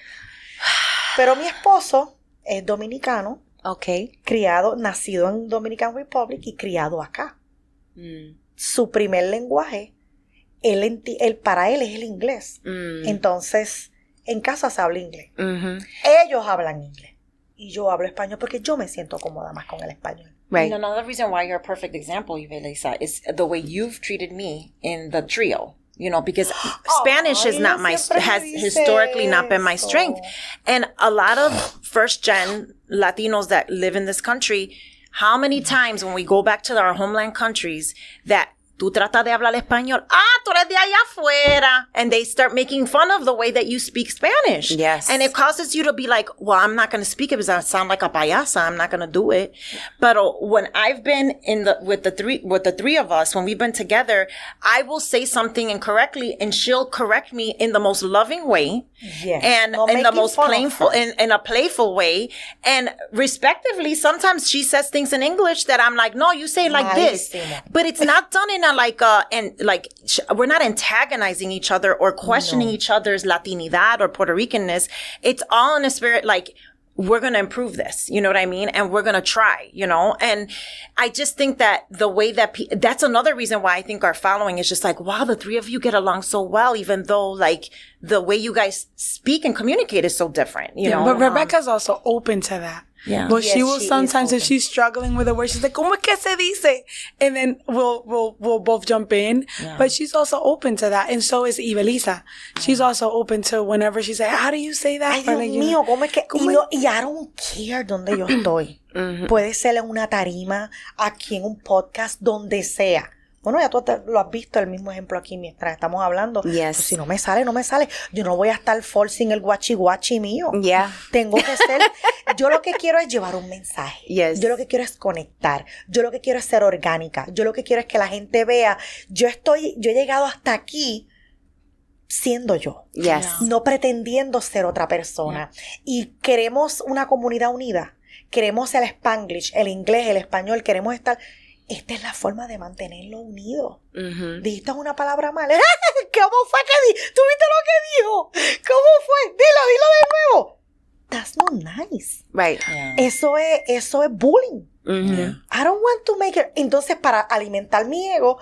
Pero mi esposo es dominicano. Okay. Nacido en Dominican Republic y criado acá. Su primer lenguaje, para él es el inglés. Entonces, en casa se habla inglés. Ellos hablan inglés. Y yo hablo español porque yo me siento cómoda más con el español. Right. Another reason why you're a perfect example, Yvelisa, is the way you've treated me in the trio. Because Spanish has historically not been my strength. And a lot of first-gen Latinos that live in this country, how many times when we go back to our homeland countries that tú tratas de hablar español. Tú eres de allá afuera. And they start making fun of the way that you speak Spanish. Yes. And it causes you to be like, well, I'm not going to speak it because I sound like a payasa. I'm not going to do it. But when I've been with the three of us, when we've been together, I will say something incorrectly and she'll correct me in the most loving way. Yes. And Not in the making most fun of playful, her. in a playful way. And respectively, sometimes she says things in English that I'm like, no, you say it like this. Malísimo. But it's not done in a we're not antagonizing each other or questioning each other's Latinidad or Puerto Ricanness. It's all in a spirit like, we're going to improve this, you know what I mean? And we're going to try, you know? And I just think that the way that, that's another reason why I think our following is just like, wow, the three of you get along so well, even though like the way you guys speak and communicate is so different, you know? But Rebecca's also open to that. Yeah. But Yes, she will she is sometimes, if open. she's struggling with a word, she's like, ¿Cómo es que se dice? And then we'll both jump in. But she's also open to that. And so is Ibelisa. She's also open to whenever she say, how do you say that? Ay, Dios mío, ¿cómo es que? Y I don't care donde yo estoy. Puede ser en una tarima, aquí en un podcast, donde sea. Bueno, ya tú lo has visto, el mismo ejemplo aquí mientras estamos hablando. Yes. Pues si no me sale, no me sale. Yo no voy a estar forcing el guachi guachi mío. Yeah. Tengo que ser... Yo lo que quiero es llevar un mensaje. Yes. Yo lo que quiero es conectar. Yo lo que quiero es ser orgánica. Yo lo que quiero es que la gente vea. Yo he llegado hasta aquí siendo yo. Yes. No pretendiendo ser otra persona. Y queremos una comunidad unida. Queremos el Spanglish, el inglés, el español. Queremos estar... Esta es la forma de mantenerlo unido. Dijiste una palabra mal. ¿Cómo fue que ¿Tú viste lo que dijo? ¿Cómo fue? Dilo de nuevo. That's not nice. Right. Eso es bullying. Yeah. I don't want to make it. Entonces, para alimentar mi ego,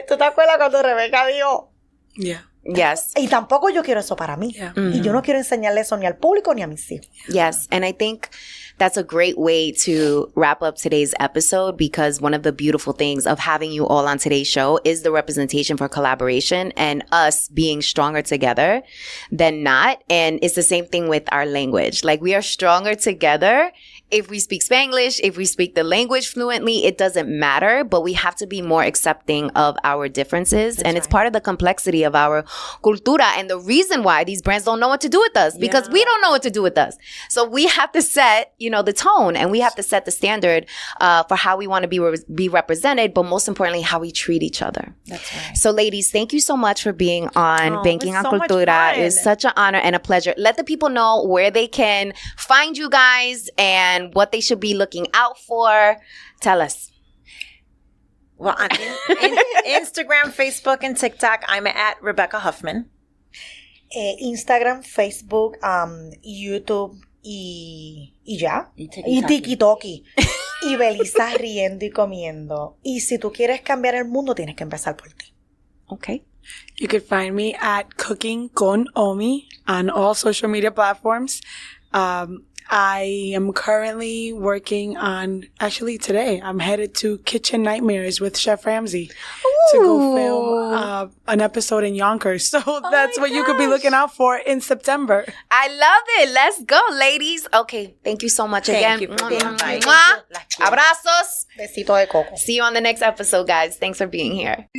¿tú te acuerdas cuando Rebeca dijo? Yeah. Yes. Y tampoco yo quiero eso para mí. Yeah. Y yo no quiero enseñarle eso ni al público ni a mis hijos. Yes. And I think that's a great way to wrap up today's episode, because one of the beautiful things of having you all on today's show is the representation for collaboration and us being stronger together than not. And it's the same thing with our language. Like, we are stronger together if we speak Spanglish, if we speak the language fluently, it doesn't matter, but we have to be more accepting of our differences. And it's part of the complexity of our cultura and the reason why these brands don't know what to do with us, because we don't know what to do with us. So we have to set, the tone, and we have to set the standard for how we want to be represented, but most importantly, how we treat each other. That's right. So ladies, thank you so much for being on Banking on so much Cultura. fun. It was such an honor and a pleasure. Let the people know where they can find you guys and what they should be looking out for. Tell us. Well, on Instagram, Facebook, and TikTok, I'm at Rebecca Huffman. Instagram, Facebook, YouTube y ya. Y Y tiki-toki. Y Belisa riendo y comiendo. Y si tú quieres cambiar el mundo, tienes que empezar por ti. Okay. You could find me at Cooking con Omi on all social media platforms. I am currently working on, actually today, I'm headed to Kitchen Nightmares with Chef Ramsay to go film an episode in Yonkers. So that's what you could be looking out for in September. I love it. Let's go, ladies. Okay. Thank you so much again. Thank you for the invite. Mwah. Abrazos. Besito de coco. See you on the next episode, guys. Thanks for being here.